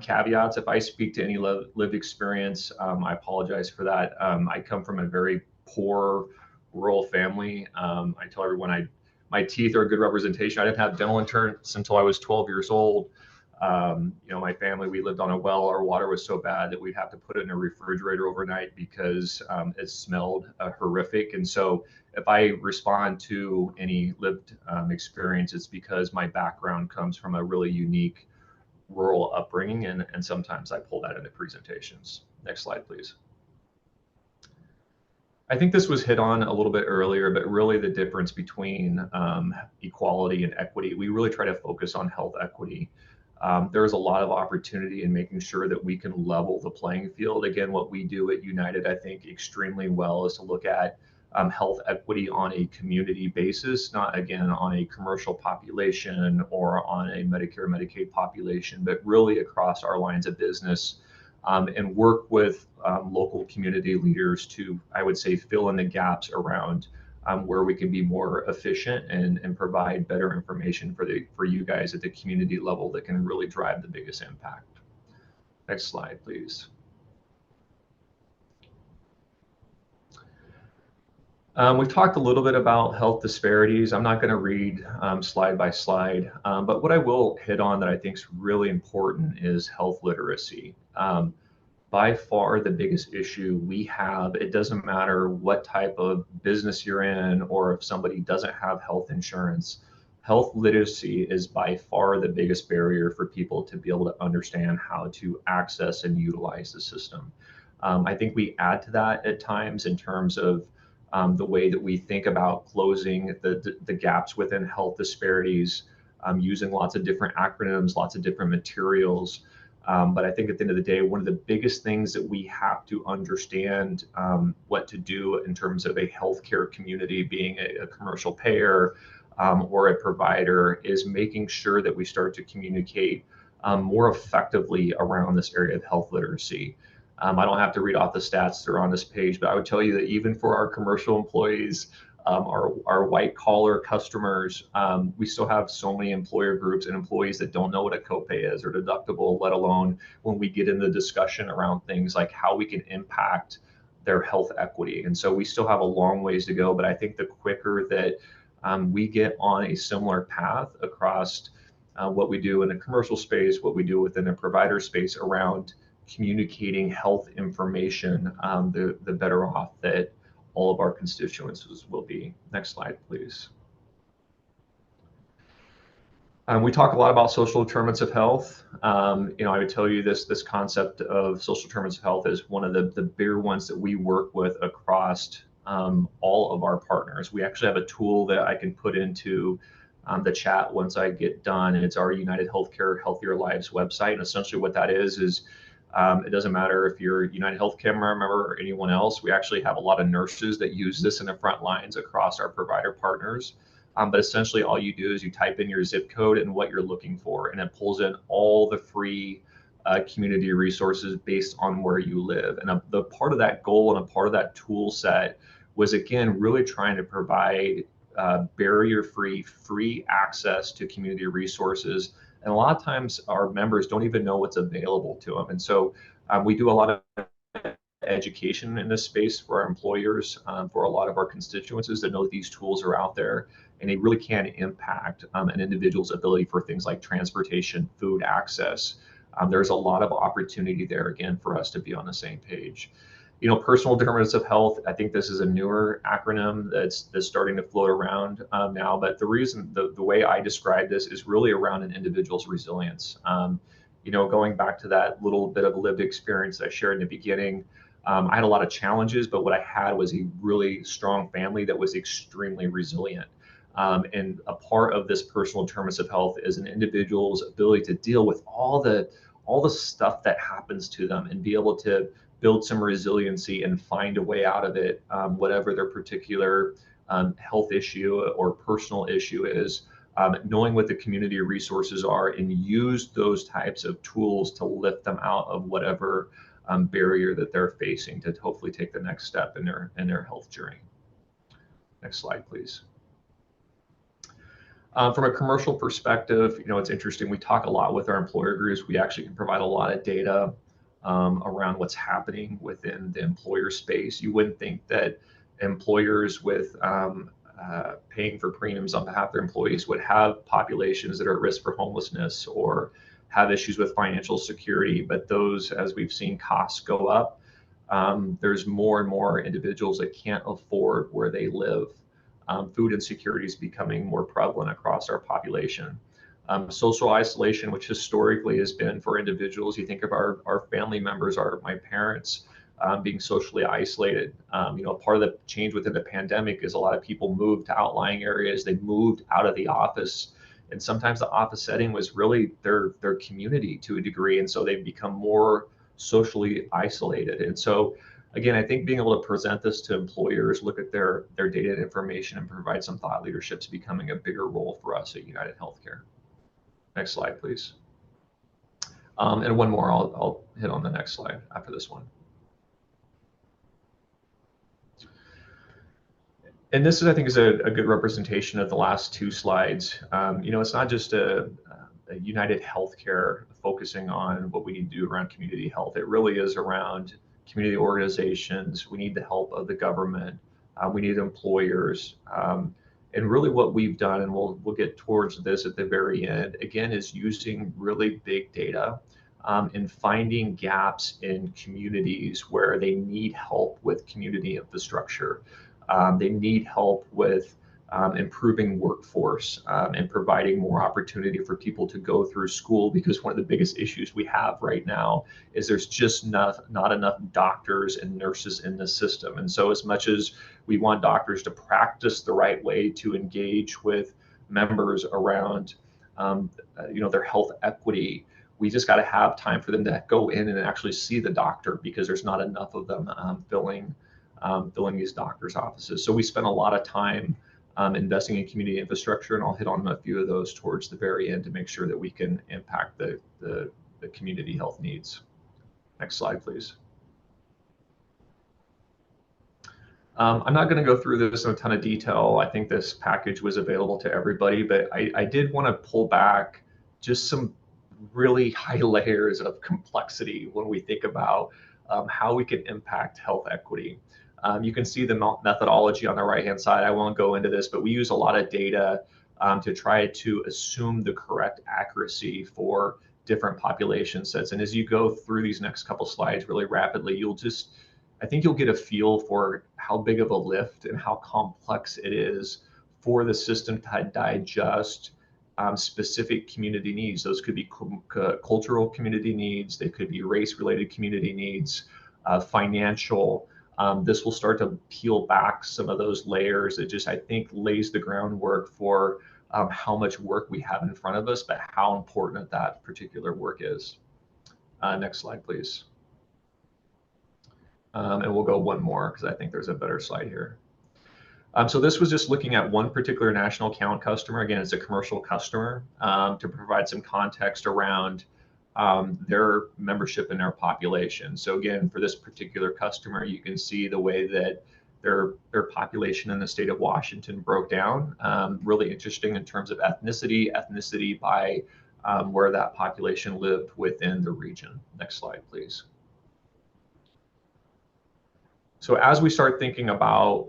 caveats. If I speak to any lived experience, I apologize for that. I come from a very poor rural family. I tell everyone my teeth are a good representation. I didn't have dental insurance until I was 12 years old. My family, we lived on a well. Our water was so bad that we'd have to put it in a refrigerator overnight because it smelled horrific. And so if I respond to any lived experience, it's because my background comes from a really unique rural upbringing, and sometimes I pull that into presentations. Next slide, please. I think this was hit on a little bit earlier, but really the difference between equality and equity, we really try to focus on health equity. There's a lot of opportunity in making sure that we can level the playing field. Again, what we do at United, I think extremely well, is to look at health equity on a community basis, not again on a commercial population or on a Medicare, Medicaid population, but really across our lines of business. And work with local community leaders to, I would say, fill in the gaps around where we can be more efficient and provide better information for you guys at the community level that can really drive the biggest impact. Next slide, please. We've talked a little bit about health disparities. I'm not going to read slide by slide, but what I will hit on that I think is really important is health literacy. By far the biggest issue we have, it doesn't matter what type of business you're in or if somebody doesn't have health insurance, health literacy is by far the biggest barrier for people to be able to understand how to access and utilize the system. I think we add to that at times in terms of the way that we think about closing the gaps within health disparities, using lots of different acronyms, lots of different materials. But I think at the end of the day, one of the biggest things that we have to understand what to do in terms of a healthcare community, being a commercial payer or a provider, is making sure that we start to communicate more effectively around this area of health literacy. I don't have to read off the stats that are on this page, but I would tell you that even for our commercial employees, our white collar customers, we still have so many employer groups and employees that don't know what a copay is or deductible, let alone when we get into discussion around things like how we can impact their health equity. And so we still have a long ways to go, but I think the quicker that we get on a similar path across what we do in the commercial space, what we do within the provider space around communicating health information, the better off that all of our constituencies will be. Next slide, please. We talk a lot about social determinants of health. I would tell you this concept of social determinants of health is one of the bigger ones that we work with across all of our partners. We actually have a tool that I can put into the chat once I get done, and it's our United Healthcare Healthier Lives website. And essentially what that is it doesn't matter if you're a United Healthcare member or anyone else. We actually have a lot of nurses that use this in the front lines across our provider partners. But essentially all you do is you type in your zip code and what you're looking for, and it pulls in all the free community resources based on where you live. And the part of that goal and a part of that tool set was, again, really trying to provide barrier-free, free access to community resources. And a lot of times our members don't even know what's available to them. And so we do a lot of education in this space for our employers, for a lot of our constituencies that know these tools are out there, and they really can impact an individual's ability for things like transportation, food access. There's a lot of opportunity there, again, for us to be on the same page. Personal determinants of health, I think this is a newer acronym that's starting to float around now, but the way I describe this is really around an individual's resilience. Going back to that little bit of lived experience I shared in the beginning, I had a lot of challenges, but what I had was a really strong family that was extremely resilient. And a part of this personal determinants of health is an individual's ability to deal with all the stuff that happens to them and be able to build some resiliency and find a way out of it, whatever their particular health issue or personal issue is. Knowing what the community resources are and use those types of tools to lift them out of whatever barrier that they're facing to hopefully take the next step in their health journey. Next slide, please. From a commercial perspective, it's interesting. We talk a lot with our employer groups. We actually can provide a lot of data around what's happening within the employer space. You wouldn't think that employers with paying for premiums on behalf of their employees would have populations that are at risk for homelessness or have issues with financial security, but those, as we've seen costs go up, there's more and more individuals that can't afford where they live. Food insecurity is becoming more prevalent across our population. Social isolation, which historically has been for individuals, you think of our family members, my parents, being socially isolated. Part of the change within the pandemic is a lot of people moved to outlying areas. They moved out of the office, and sometimes the office setting was really their community to a degree, and so they've become more socially isolated. And so again, I think being able to present this to employers, look at their data and information, and provide some thought leadership is becoming a bigger role for us at United Healthcare. Next slide, please. And one more, I'll hit on the next slide after this one. And this is, I think, is a good representation of the last two slides. It's not just a United Healthcare focusing on what we need to do around community health. It really is around community organizations. We need the help of the government. We need employers. And really what we've done, and we'll get towards this at the very end, again, is using really big data and finding gaps in communities where they need help with community infrastructure. They need help with improving workforce and providing more opportunity for people to go through school, because one of the biggest issues we have right now is there's just not enough doctors and nurses in the system. And so as much as we want doctors to practice the right way to engage with members around their health equity, we just got to have time for them to go in and actually see the doctor, because there's not enough of them filling these doctors' offices. So we spend a lot of time investing in community infrastructure, and I'll hit on a few of those towards the very end to make sure that we can impact the community health needs. Next slide, please. I'm not going to go through this in a ton of detail. I think this package was available to everybody, but I did want to pull back just some really high layers of complexity when we think about how we can impact health equity. You can see the methodology on the right-hand side. I won't go into this, but we use a lot of data to try to assume the correct accuracy for different population sets. And as you go through these next couple slides really rapidly, I think you'll get a feel for how big of a lift and how complex it is for the system to digest specific community needs. Those could be cultural community needs, they could be race-related community needs, financial. This will start to peel back some of those layers. It just, I think, lays the groundwork for how much work we have in front of us, but how important that particular work is. Next slide, please. And we'll go one more because I think there's a better slide here. So this was just looking at one particular national account customer. Again, it's a commercial customer, to provide some context around their membership and their population. So again, for this particular customer, you can see the way that their population in the state of Washington broke down. Really interesting in terms of ethnicity by where that population lived within the region. Next slide, please. So as we start thinking about,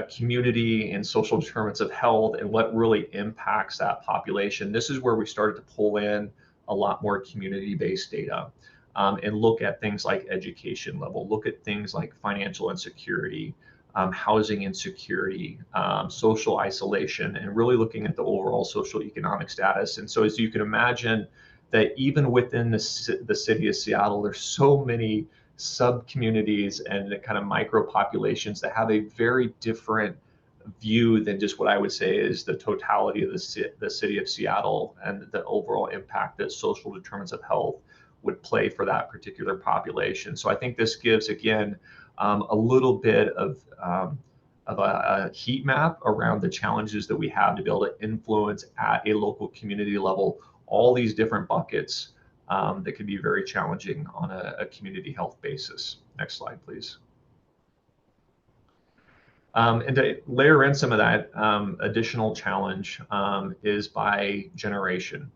community and social determinants of health and what really impacts that population, this is where we started to pull in a lot more community-based data and look at things like education level, look at things like financial insecurity, housing insecurity, social isolation, and really looking at the overall social economic status. And so as you can imagine, that even within the city of Seattle, there's so many sub-communities and the kind of micro populations that have a very different view than just what I would say is the totality of the city of Seattle and the overall impact that social determinants of health would play for that particular population. So I think this gives, again, a little bit of a heat map around the challenges that we have to be able to influence at a local community level all these different buckets that can be very challenging on a community health basis. Next slide, please. And to layer in some of that additional challenge is by generation.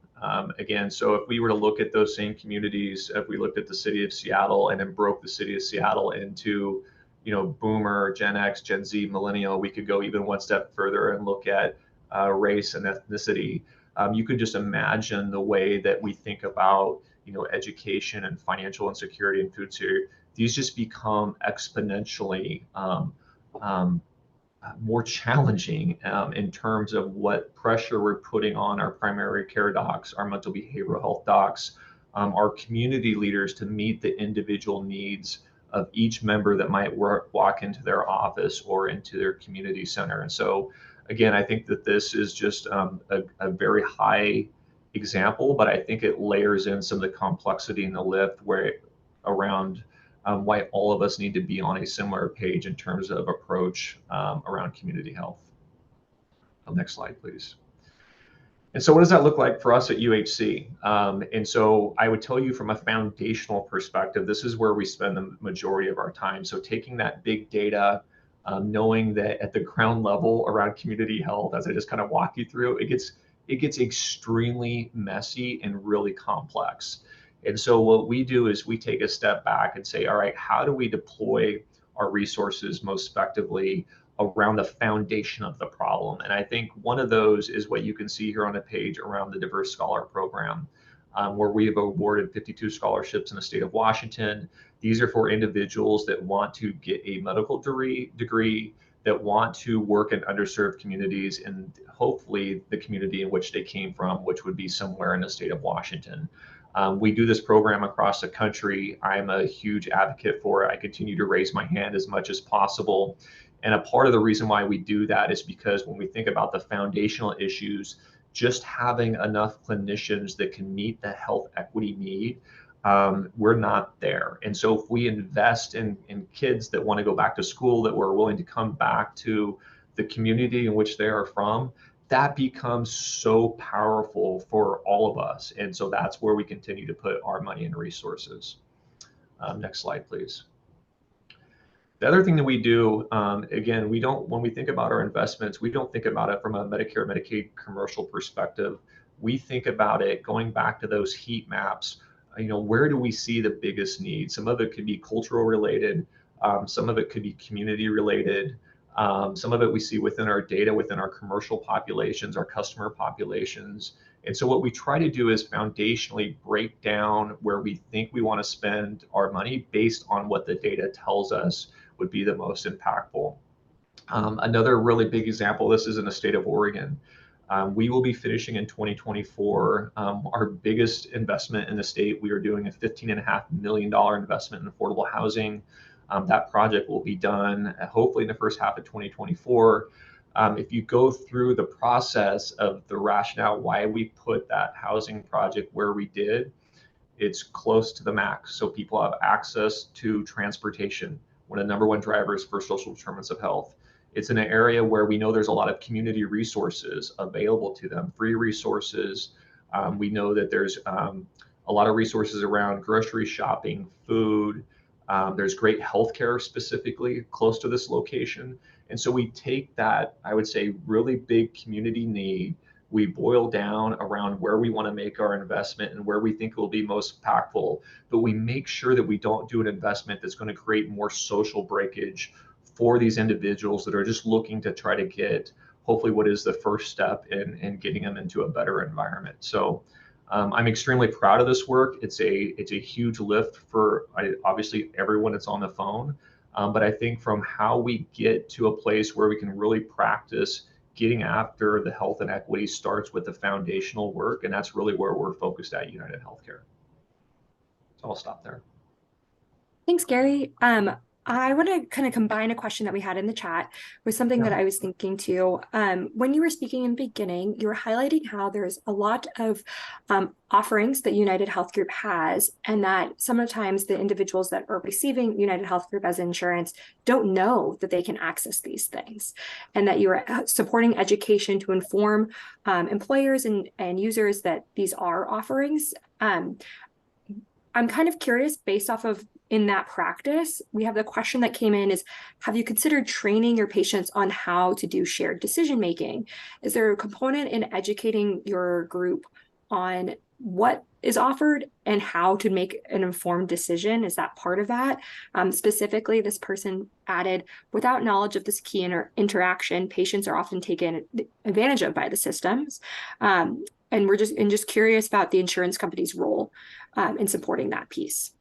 Again, so if we were to look at those same communities, if we looked at the city of Seattle and then broke the city of Seattle into, Boomer, Gen X, Gen Z, Millennial, we could go even one step further and look at race and ethnicity. You could just imagine the way that we think about, education and financial insecurity and food security. These just become exponentially more challenging in terms of what pressure we're putting on our primary care docs, our mental behavioral health docs, our community leaders to meet the individual needs of each member that might walk into their office or into their community center. And so, again, I think that this is just a very high example, but I think it layers in some of the complexity and the lift around why all of us need to be on a similar page in terms of approach around community health. Next slide, please. And so what does that look like for us at UHC? And so I would tell you from a foundational perspective, this is where we spend the majority of our time. So taking that big data, knowing that at the ground level around community health, as I just kind of walk you through, it gets extremely messy and really complex. And so what we do is we take a step back and say, all right, how do we deploy our resources most effectively around the foundation of the problem? And I think one of those is what you can see here on the page around the Diverse Scholar Program, where we have awarded 52 scholarships in the state of Washington. These are for individuals that want to get a medical degree, that want to work in underserved communities, and hopefully the community in which they came from, which would be somewhere in the state of Washington. We do this program across the country. I'm a huge advocate for it. I continue to raise my hand as much as possible. And a part of the reason why we do that is because when we think about the foundational issues just having enough clinicians that can meet the health equity need, we're not there. And so if we invest in kids that want to go back to school, that we're willing to come back to the community in which they are from, that becomes so powerful for all of us. And so that's where we continue to put our money and resources. Next slide, please. The other thing that we do, again, when we think about our investments, we don't think about it from a Medicare, Medicaid commercial perspective. We think about it going back to those heat maps. Where do we see the biggest need? Some of it could be cultural related. Some of it could be community related. Some of it we see within our data, within our commercial populations, our customer populations. And so what we try to do is foundationally break down where we think we want to spend our money based on what the data tells us would be the most impactful. Another really big example, this is in the state of Oregon. We will be finishing in 2024 our biggest investment in the state. We are doing a $15.5 million investment in affordable housing. That project will be done hopefully in the first half of 2024. If you go through the process of the rationale why we put that housing project where we did, it's close to the max. So people have access to transportation, one of the #1 drivers for social determinants of health. It's in an area where we know there's a lot of community resources available to them, free resources. We know that there's a lot of resources around grocery shopping, food. There's great healthcare specifically close to this location. And so we take that, I would say, really big community need. We boil down around where we want to make our investment and where we think it will be most impactful, but we make sure that we don't do an investment that's going to create more social breakage for these individuals that are just looking to try to get hopefully what is the first step in getting them into a better environment. So I'm extremely proud of this work. It's a huge lift for obviously everyone that's on the phone, but I think from how we get to a place where we can really practice getting after the health and equity starts with the foundational work, and that's really where we're focused at United Healthcare. So I'll stop there. Thanks, Gary. I want to kind of combine a question that we had in the chat with something that I was thinking too. When you were speaking in the beginning, you were highlighting how there's a lot of offerings that United Health Group has, and that sometimes the individuals that are receiving United Health Group as insurance don't know that they can access these things, and that you are supporting education to inform employers and users that these are offerings. I'm kind of curious, based off of in that practice, we have the question that came in is, have you considered training your patients on how to do shared decision making? Is there a component in educating your group on what is offered and how to make an informed decision? Is that part of that? Specifically, this person added, without knowledge of this key interaction, patients are often taken advantage of by the systems. And we're just curious about the insurance company's role in supporting that piece.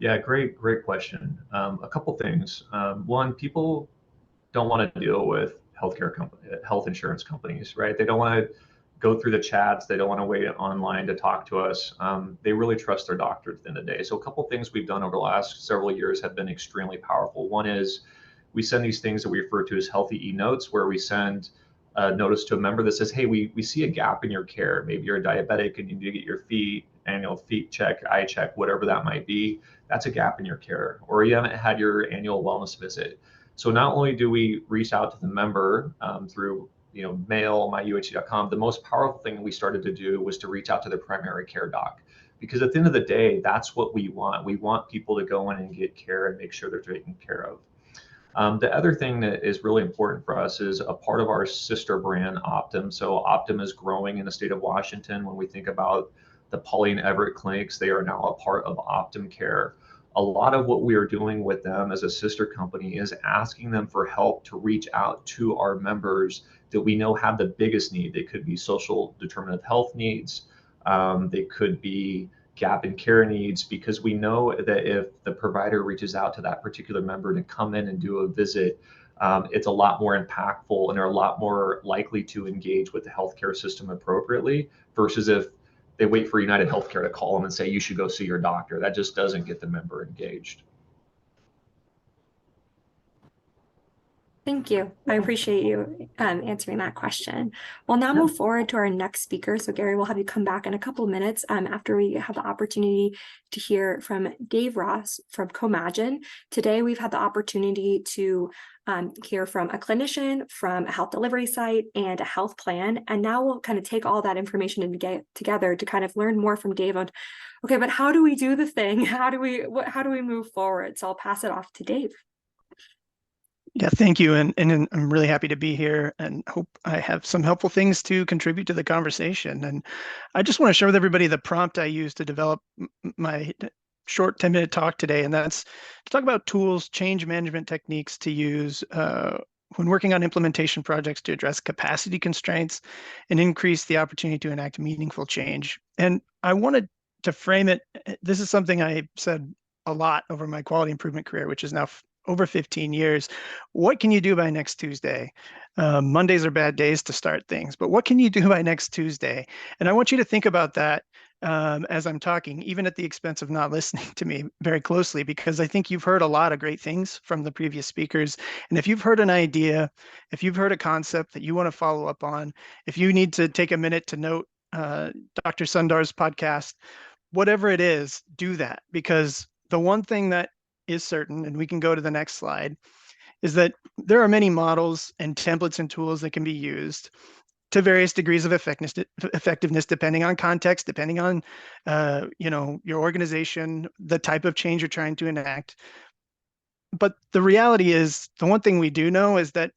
Yeah, great question. A couple things. One, people don't want to deal with health insurance companies, right? They don't want to go through the chats. They don't want to wait online to talk to us. They really trust their doctor at the end of the day. So a couple things we've done over the last several years have been extremely powerful. One is we send these things that we refer to as healthy e-notes, where we send a notice to a member that says, hey, we see a gap in your care. Maybe you're a diabetic and you need to get your annual feet check, eye check, whatever that might be. That's a gap in your care. Or you haven't had your annual wellness visit. So not only do we reach out to the member through mail, myuhc.com, the most powerful thing we started to do was to reach out to their primary care doc. Because at the end of the day, that's what we want. We want people to go in and get care and make sure they're taken care of. The other thing that is really important for us is a part of our sister brand, Optum. So Optum is growing in the state of Washington. When we think about the Pauline Everett clinics, they are now a part of Optum Care. A lot of what we are doing with them as a sister company is asking them for help to reach out to our members that we know have the biggest need. They could be social determinant of health needs. They could be gap in care needs, because we know that if the provider reaches out to that particular member to come in and do a visit, it's a lot more impactful and they're a lot more likely to engage with the healthcare system appropriately, versus if they wait for United Healthcare to call them and say, you should go see your doctor. That just doesn't get the member engaged. Thank you. I appreciate you answering that question. We'll now move forward to our next speaker. So Gary, we'll have you come back in a couple of minutes after we have the opportunity to hear from Dave Ross from Comagine. Today, we've had the opportunity to hear from a clinician, from a health delivery site, and a health plan. And now we'll kind of take all that information and get together to kind of learn more from Dave on, okay, but how do we do the thing? How do we move forward? So I'll pass it off to Dave. Yeah, thank you. And I'm really happy to be here and hope I have some helpful things to contribute to the conversation. And I just want to share with everybody the prompt I used to develop my short 10-minute talk today. And that's to talk about tools, change management techniques to use when working on implementation projects to address capacity constraints and increase the opportunity to enact meaningful change. And I wanted to frame it. This is something I said a lot over my quality improvement career, which is now over 15 years. What can you do by next Tuesday? Mondays are bad days to start things, but what can you do by next Tuesday? And I want you to think about that as I'm talking, even at the expense of not listening to me very closely, because I think you've heard a lot of great things from the previous speakers. And if you've heard an idea, if you've heard a concept that you want to follow up on, if you need to take a minute to note Dr. Sundar's podcast, whatever it is, do that. Because the one thing that is certain, and we can go to the next slide, is that there are many models and templates and tools that can be used to various degrees of effectiveness, depending on context, depending on your organization, the type of change you're trying to enact. But the reality is, the one thing we do know is that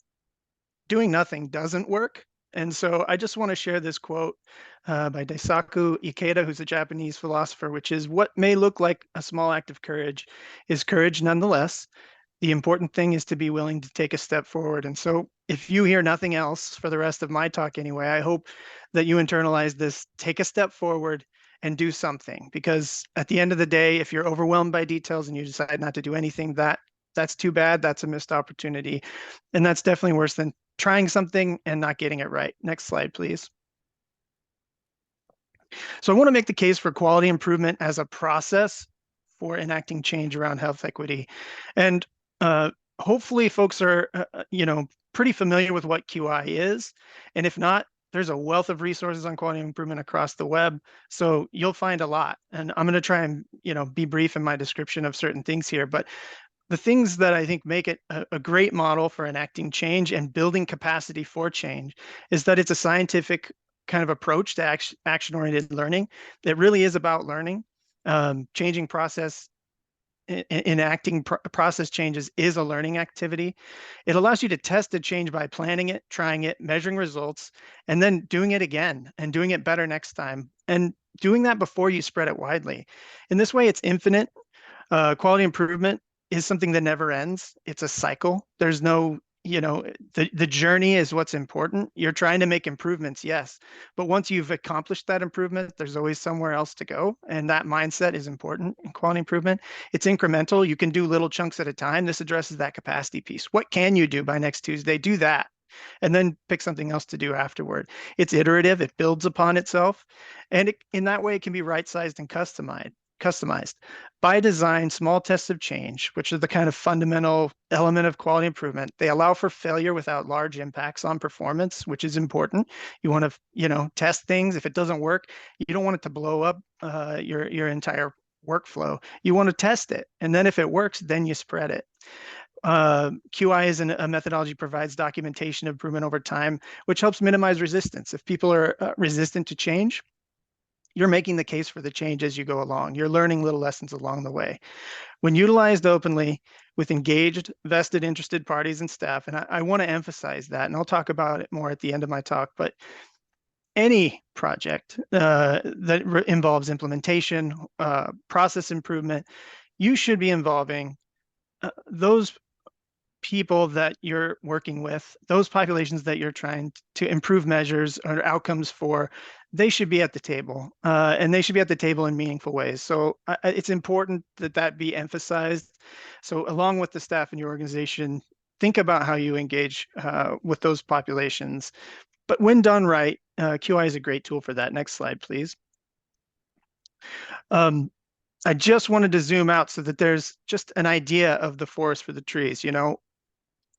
doing nothing doesn't work. And so I just want to share this quote by Daisaku Ikeda, who's a Japanese philosopher, which is, what may look like a small act of courage is courage nonetheless. The important thing is to be willing to take a step forward. And so if you hear nothing else for the rest of my talk anyway, I hope that you internalize this, take a step forward and do something. Because at the end of the day, if you're overwhelmed by details and you decide not to do anything, that's too bad. That's a missed opportunity. And that's definitely worse than trying something and not getting it right. Next slide, please. So I want to make the case for quality improvement as a process for enacting change around health equity. And hopefully folks are, pretty familiar with what QI is. And if not, there's a wealth of resources on quality improvement across the web. So you'll find a lot. And I'm going to try and, be brief in my description of certain things here. But the things that I think make it a great model for enacting change and building capacity for change is that it's a scientific kind of approach to action-oriented learning that really is about learning. Changing process, enacting process changes is a learning activity. It allows you to test a change by planning it, trying it, measuring results, and then doing it again and doing it better next time. And doing that before you spread it widely. In this way, it's infinite. Quality improvement is something that never ends. It's a cycle. There's no, the journey is what's important. You're trying to make improvements, yes. But once you've accomplished that improvement, there's always somewhere else to go. And that mindset is important in quality improvement. It's incremental. You can do little chunks at a time. This addresses that capacity piece. What can you do by next Tuesday? Do that. And then pick something else to do afterward. It's iterative. It builds upon itself. And in that way, it can be right-sized and customized. By design, small tests of change, which are the kind of fundamental element of quality improvement, they allow for failure without large impacts on performance, which is important. You want to, test things. If it doesn't work, you don't want it to blow up your entire workflow. You want to test it. And then if it works, then you spread it. QI is a methodology provides documentation of improvement over time, which helps minimize resistance. If people are resistant to change, you're making the case for the change as you go along. You're learning little lessons along the way. When utilized openly with engaged, vested, interested parties and staff, and I want to emphasize that, and I'll talk about it more at the end of my talk, but any project that involves implementation, process improvement, you should be involving those people that you're working with, those populations that you're trying to improve measures or outcomes for, they should be at the table, and they should be at the table in meaningful ways. So it's important that that be emphasized. So along with the staff in your organization, think about how you engage with those populations. But when done right, QI is a great tool for that. Next slide, please. I just wanted to zoom out so that there's just an idea of the forest for the trees.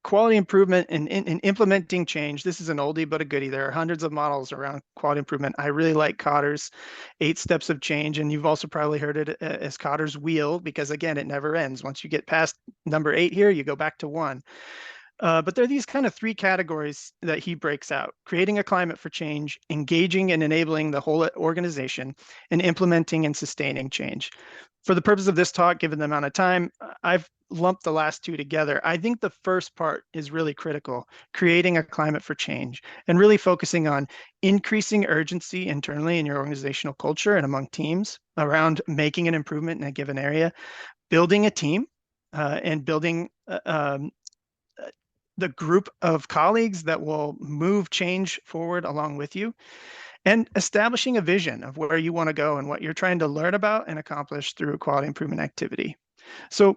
quality improvement and in implementing change. This is an oldie but a goodie. There are hundreds of models around quality improvement. I really like Kotter's 8 steps of change, and you've also probably heard it as Kotter's wheel, because again, it never ends. Once you get past number 8 here, you go back to 1. But there are these kind of 3 categories that he breaks out: creating a climate for change, engaging and enabling the whole organization, and implementing and sustaining change. For the purpose of this talk, given the amount of time, I've lumped the last 2 together. I think the first part is really critical: creating a climate for change, and really focusing on increasing urgency internally in your organizational culture and among teams around making an improvement in a given area, building a team, and building the group of colleagues that will move change forward along with you, and establishing a vision of where you want to go and what you're trying to learn about and accomplish through quality improvement activity. So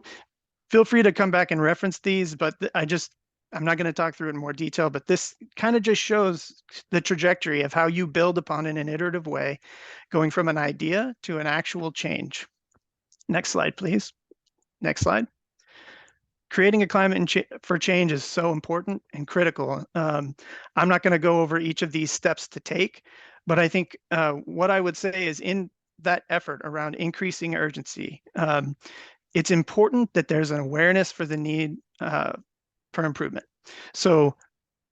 feel free to come back and reference these, but I'm not going to talk through it in more detail, but this kind of just shows the trajectory of how you build upon in an iterative way, going from an idea to an actual change. Next slide, please. Next slide. Creating a climate for change is so important and critical. I'm not going to go over each of these steps to take, but I think what I would say is, in that effort around increasing urgency, it's important that there's an awareness for the need for improvement. So,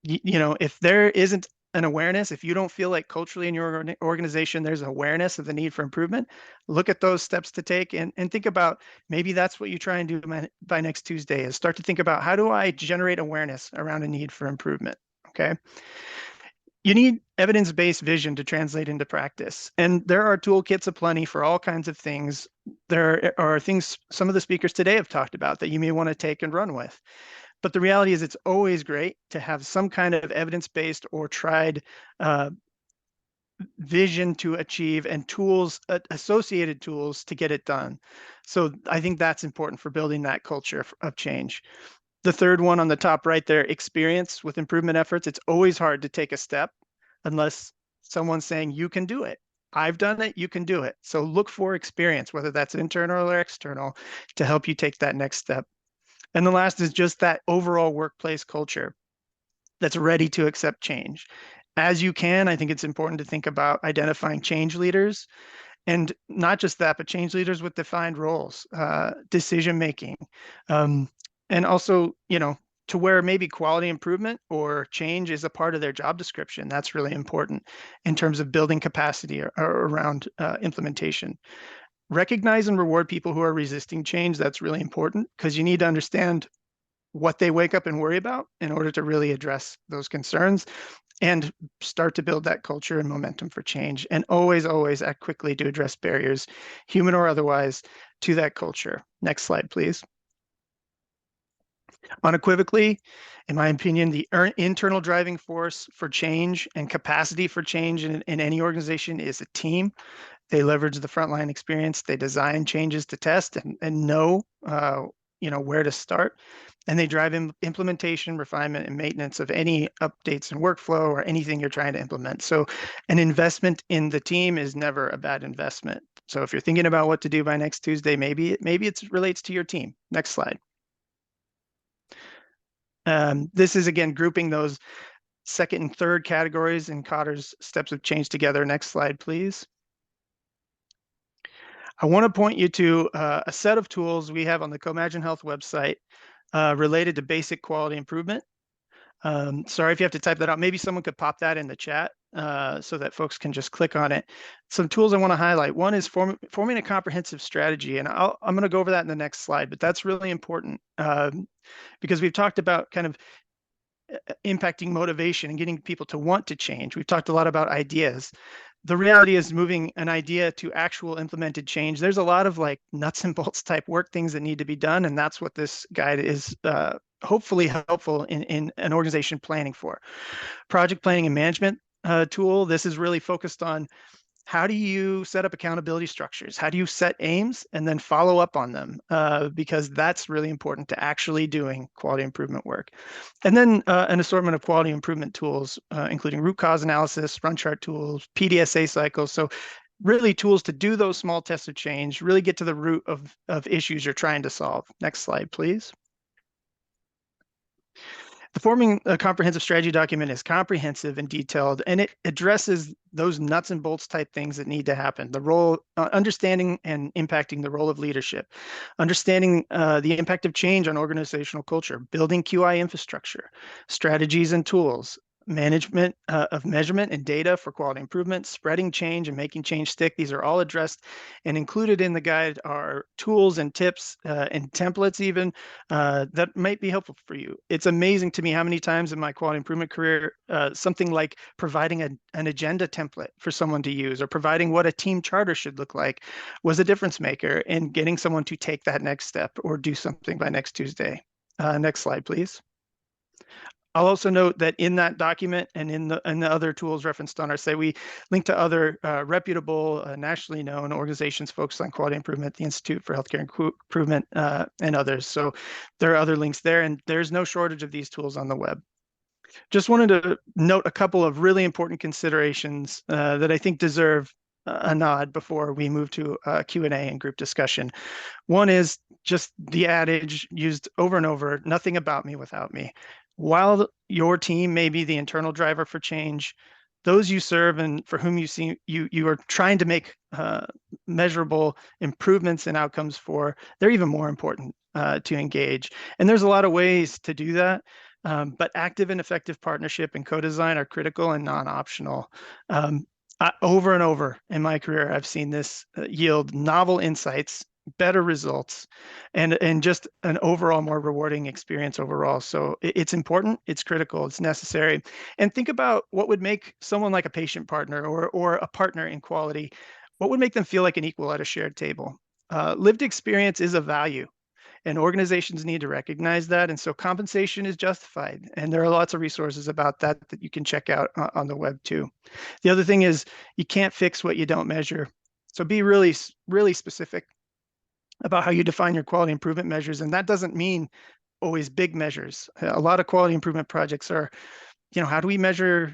if there isn't an awareness, if you don't feel like culturally in your organization there's awareness of the need for improvement, look at those steps to take and think about, maybe that's what you try and do by next Tuesday, is start to think about, how do I generate awareness around a need for improvement? Okay. You need evidence-based vision to translate into practice. And there are toolkits aplenty for all kinds of things. There are things some of the speakers today have talked about that you may want to take and run with. But the reality is, it's always great to have some kind of evidence-based or tried vision to achieve, and tools, associated tools to get it done. So I think that's important for building that culture of change. The third one on the top right there, experience with improvement efforts. It's always hard to take a step unless someone's saying you can do it. I've done it, you can do it. So look for experience, whether that's internal or external, to help you take that next step. And the last is just that overall workplace culture that's ready to accept change. As you can, I think it's important to think about identifying change leaders, and not just that, but change leaders with defined roles, decision-making, and also, to where maybe quality improvement or change is a part of their job description. That's really important in terms of building capacity around implementation. Recognize and reward people who are resisting change. That's really important, because you need to understand what they wake up and worry about in order to really address those concerns and start to build that culture and momentum for change. And always, always act quickly to address barriers, human or otherwise, to that culture. Next slide, please. Unequivocally, in my opinion, the internal driving force for change and capacity for change in any organization is a team. They leverage the frontline experience. They design changes to test and know, where to start. And they drive implementation, refinement, and maintenance of any updates and workflow or anything you're trying to implement. So an investment in the team is never a bad investment. So if you're thinking about what to do by next Tuesday, maybe it relates to your team. Next slide. This is, again, grouping those second and third categories in Kotter's steps of change together. Next slide, please. I want to point you to a set of tools we have on the Comagine Health website related to basic quality improvement. Sorry if you have to type that out. Maybe someone could pop that in the chat so that folks can just click on it. Some tools I want to highlight. One is forming a comprehensive strategy, and I'm going to go over that in the next slide, but that's really important because we've talked about kind of impacting motivation and getting people to want to change. We've talked a lot about ideas. The reality is, moving an idea to actual implemented change, there's a lot of like nuts and bolts type work, things that need to be done. And that's what this guide is hopefully helpful in an organization planning for. Project planning and management tool. This is really focused on, how do you set up accountability structures? How do you set aims and then follow up on them? Because that's really important to actually doing quality improvement work. And then an assortment of quality improvement tools, including root cause analysis, run chart tools, PDSA cycles. So really tools to do those small tests of change, really get to the root of issues you're trying to solve. Next slide, please. The forming a comprehensive strategy document is comprehensive and detailed, and it addresses those nuts and bolts type things that need to happen. The role, understanding and impacting the role of leadership, understanding the impact of change on organizational culture, building QI infrastructure, strategies and tools, management of measurement and data for quality improvement, spreading change and making change stick. These are all addressed, and included in the guide are tools and tips and templates even that might be helpful for you. It's amazing to me how many times in my quality improvement career, something like providing an agenda template for someone to use or providing what a team charter should look like was a difference maker in getting someone to take that next step or do something by next Tuesday. Next slide, please. I'll also note that in that document and in the other tools referenced on our site, we link to other reputable, nationally known organizations focused on quality improvement, the Institute for Healthcare Improvement, and others. So there are other links there, and there's no shortage of these tools on the web. Just wanted to note a couple of really important considerations that I think deserve a nod before we move to Q&A and group discussion. One is just the adage used over and over, nothing about me without me. While your team may be the internal driver for change, those you serve and for whom you are trying to make measurable improvements and outcomes for, they're even more important to engage. And there's a lot of ways to do that, but active and effective partnership and co-design are critical and non-optional. Over and over in my career, I've seen this yield novel insights, better results, and just an overall more rewarding experience overall. So it's important, it's critical, it's necessary. And think about what would make someone like a patient partner or a partner in quality, what would make them feel like an equal at a shared table? Lived experience is a value, and organizations need to recognize that. And so compensation is justified. And there are lots of resources about that that you can check out on the web too. The other thing is you can't fix what you don't measure. So be really, really specific about how you define your quality improvement measures. And that doesn't mean always big measures. A lot of quality improvement projects are, how do we measure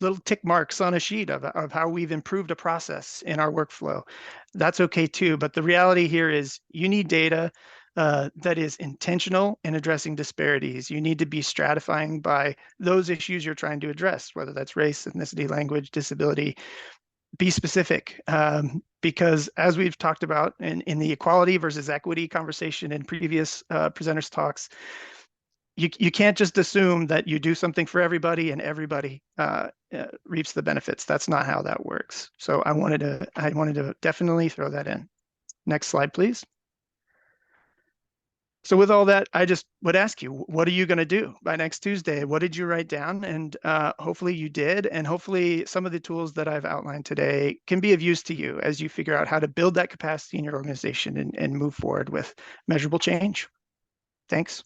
little tick marks on a sheet of how we've improved a process in our workflow? That's okay too. But the reality here is you need data that is intentional in addressing disparities. You need to be stratifying by those issues you're trying to address, whether that's race, ethnicity, language, disability. Be specific, because as we've talked about in the equality versus equity conversation in previous presenters' talks, you can't just assume that you do something for everybody and everybody reaps the benefits. That's not how that works. So I wanted to definitely throw that in. Next slide, please. So with all that, I just would ask you, what are you going to do by next Tuesday? What did you write down? And hopefully you did. And hopefully some of the tools that I've outlined today can be of use to you as you figure out how to build that capacity in your organization and move forward with measurable change. Thanks.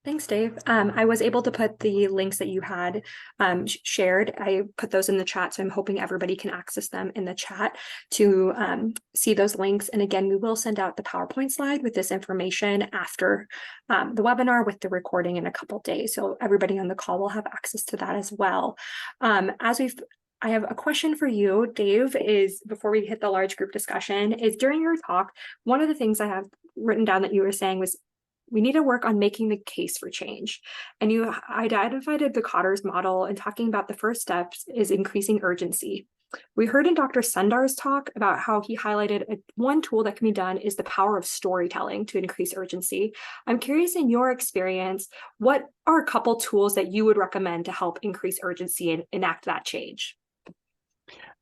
Thanks, Dave. I was able to put the links that you had shared. I put those in the chat, so I'm hoping everybody can access them in the chat to see those links. And again, we will send out the PowerPoint slide with this information after the webinar with the recording in a couple days. So everybody on the call will have access to that as well. I have a question for you, Dave, is before we hit the large group discussion, is during your talk, one of the things I have written down that you were saying was we need to work on making the case for change. And you identified the Kaiser's model and talking about the first steps is increasing urgency. We heard in Dr. Sundar's talk about how he highlighted one tool that can be done is the power of storytelling to increase urgency. I'm curious, in your experience, what are a couple tools that you would recommend to help increase urgency and enact that change?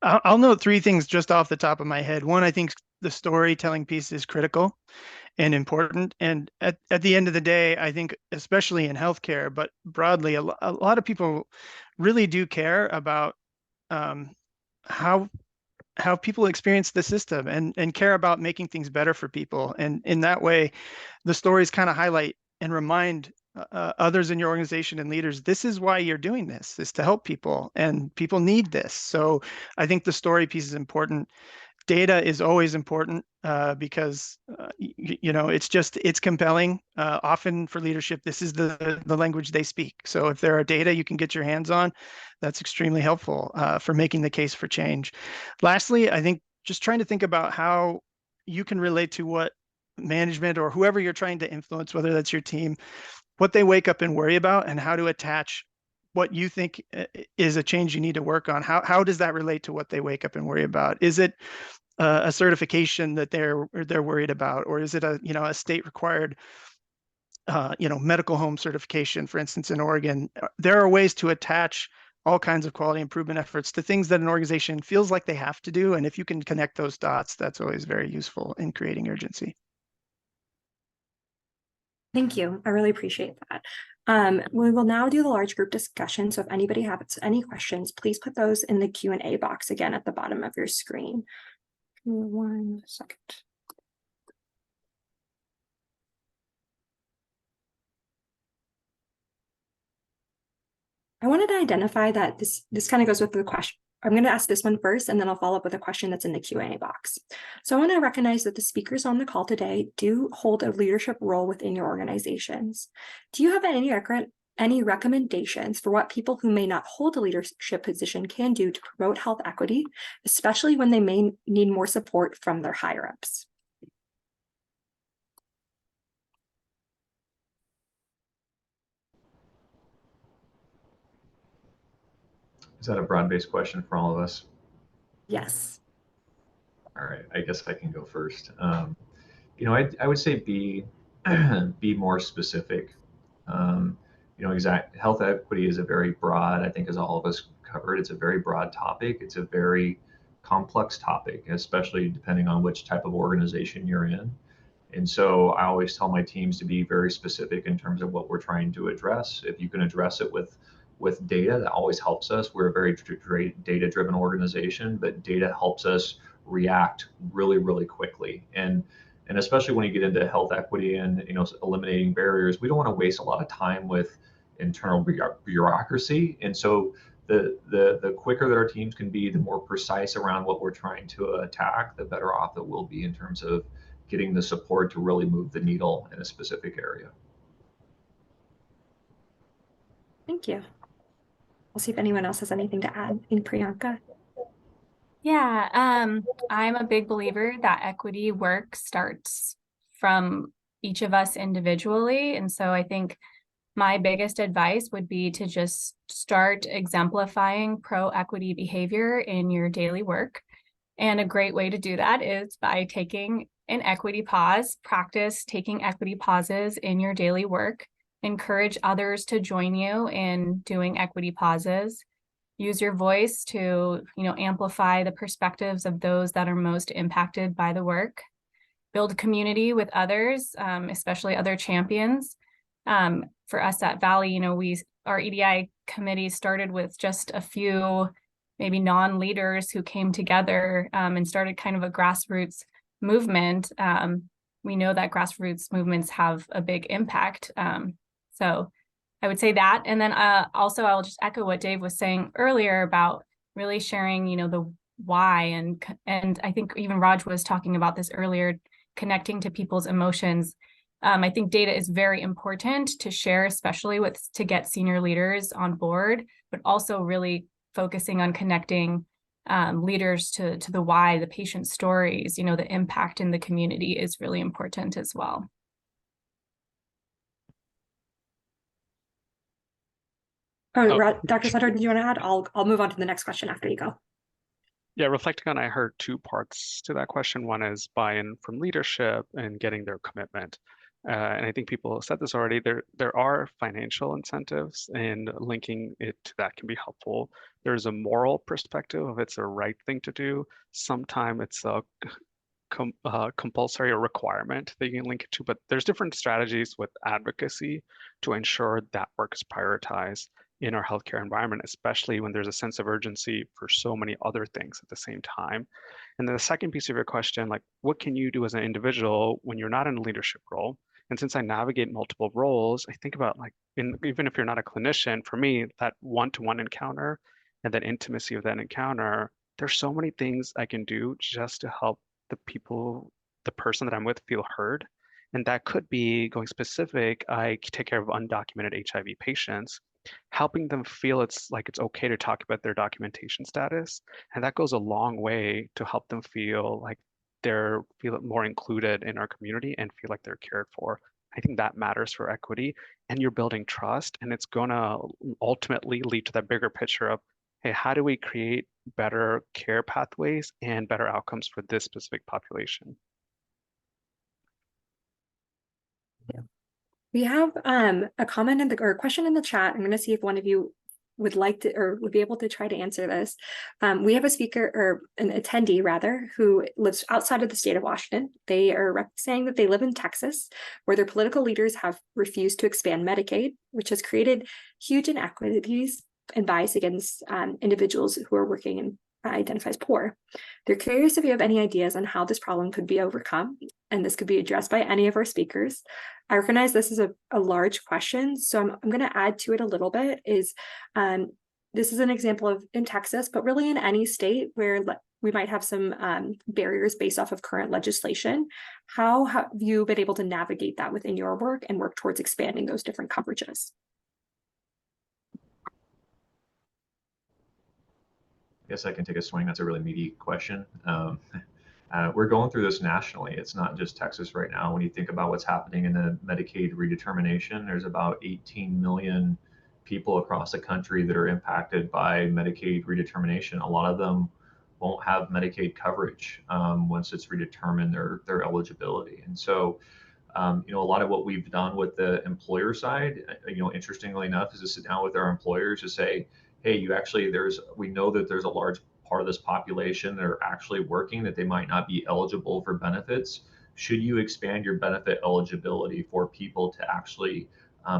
I'll note three things just off the top of my head. One, I think the storytelling piece is critical and important. And at the end of the day, I think, especially in healthcare, but broadly, a lot of people really do care about how people experience the system and care about making things better for people. And in that way, the stories kind of highlight and remind others in your organization and leaders, this is why you're doing this, is to help people, and people need this. So I think the story piece is important. Data is always important because it's compelling. Often for leadership, this is the language they speak. So if there are data you can get your hands on, that's extremely helpful for making the case for change. Lastly, I think just trying to think about how you can relate to what management or whoever you're trying to influence, whether that's your team, what they wake up and worry about, and how to attach what you think is a change you need to work on. How does that relate to what they wake up and worry about? Is it a certification that they're worried about, or is it a state required medical home certification, for instance, in Oregon? There are ways to attach all kinds of quality improvement efforts to things that an organization feels like they have to do. And if you can connect those dots, that's always very useful in creating urgency. Thank you. I really appreciate that. We will now do the large group discussion. So if anybody has any questions, please put those in the Q&A box again at the bottom of your screen. Give me 1 second. I wanted to identify that this kind of goes with the question. I'm going to ask this one first, and then I'll follow up with a question that's in the Q&A box. So I want to recognize that the speakers on the call today do hold a leadership role within your organizations. Do you have any recommendations for what people who may not hold a leadership position can do to promote health equity, especially when they may need more support from their higher-ups? Is that a broad-based question for all of us? Yes. All right, I guess I can go first. I would say be more specific. Health equity is a very broad, I think as all of us covered, it's a very broad topic. It's a very complex topic, especially depending on which type of organization you're in. And so I always tell my teams to be very specific in terms of what we're trying to address. If you can address it with data, that always helps us. We're a very data-driven organization, but data helps us react really, really quickly. And especially when you get into health equity and eliminating barriers, we don't want to waste a lot of time with internal bureaucracy. And so the quicker that our teams can be, the more precise around what we're trying to attack, the better off it will be in terms of getting the support to really move the needle in a specific area. Thank you. I'll see if anyone else has anything to add. In Priyanka? Yeah, I'm a big believer that equity work starts from each of us individually. And so I think my biggest advice would be to just start exemplifying pro-equity behavior in your daily work. And a great way to do that is by taking an equity pause. Practice taking equity pauses in your daily work. Encourage others to join you in doing equity pauses. Use your voice to, amplify the perspectives of those that are most impacted by the work. Build community with others, especially other champions. For us at Valley, our EDI committee started with just a few, maybe non-leaders who came together and started kind of a grassroots movement. We know that grassroots movements have a big impact. So I would say that. And then also I'll just echo what Dave was saying earlier about really sharing, the why. And I think even Raj was talking about this earlier, connecting to people's emotions. I think data is very important to share, especially to get senior leaders on board, but also really focusing on connecting leaders to the why, the patient stories, the impact in the community is really important as well. Dr. Sundar, did you want to add? I'll move on to the next question after you go. Yeah, reflecting on, I heard two parts to that question. One is buy-in from leadership and getting their commitment. And I think people said this already, there are financial incentives, and linking it to that can be helpful. There's a moral perspective of it's a right thing to do. Sometimes it's a compulsory or requirement that you can link it to, but there's different strategies with advocacy to ensure that work is prioritized in our healthcare environment, especially when there's a sense of urgency for so many other things at the same time. And then the second piece of your question, like what can you do as an individual when you're not in a leadership role? And since I navigate multiple roles, I think about even if you're not a clinician, for me, that one-to-one encounter and that intimacy of that encounter, there's so many things I can do just to help the person that I'm with feel heard. And that could be going specific. I take care of undocumented HIV patients, helping them feel it's okay to talk about their documentation status. And that goes a long way to help them feel like feel more included in our community and feel like they're cared for I think that matters for equity, and you're building trust, and it's going to ultimately lead to that bigger picture of, hey, how do we create better care pathways and better outcomes for this specific population? We have a comment in the or a question in the chat. I'm going to see if one of you would like to or would be able to try to answer this. We have a speaker or an attendee rather who lives outside of the state of Washington. They are saying that they live in Texas, where their political leaders have refused to expand Medicaid, which has created huge inequities and bias against individuals who are working and identify as poor. They're curious if you have any ideas on how this problem could be overcome, and this could be addressed by any of our speakers. I recognize this is a large question, so I'm going to add to it a little bit. This is an example of in Texas, but really in any state where we might have some barriers based off of current legislation. How have you been able to navigate that within your work and work towards expanding those different coverages? I guess I can take a swing. That's a really meaty question. We're going through this nationally. It's not just Texas right now. When you think about what's happening in the Medicaid redetermination, there's about 18 million people across the country that are impacted by Medicaid redetermination. A lot of them won't have Medicaid coverage once it's redetermined their eligibility. And so, a lot of what we've done with the employer side, interestingly enough, is to sit down with our employers to say, hey, we know that there's a large part of this population that are actually working, that they might not be eligible for benefits. Should you expand your benefit eligibility for people to actually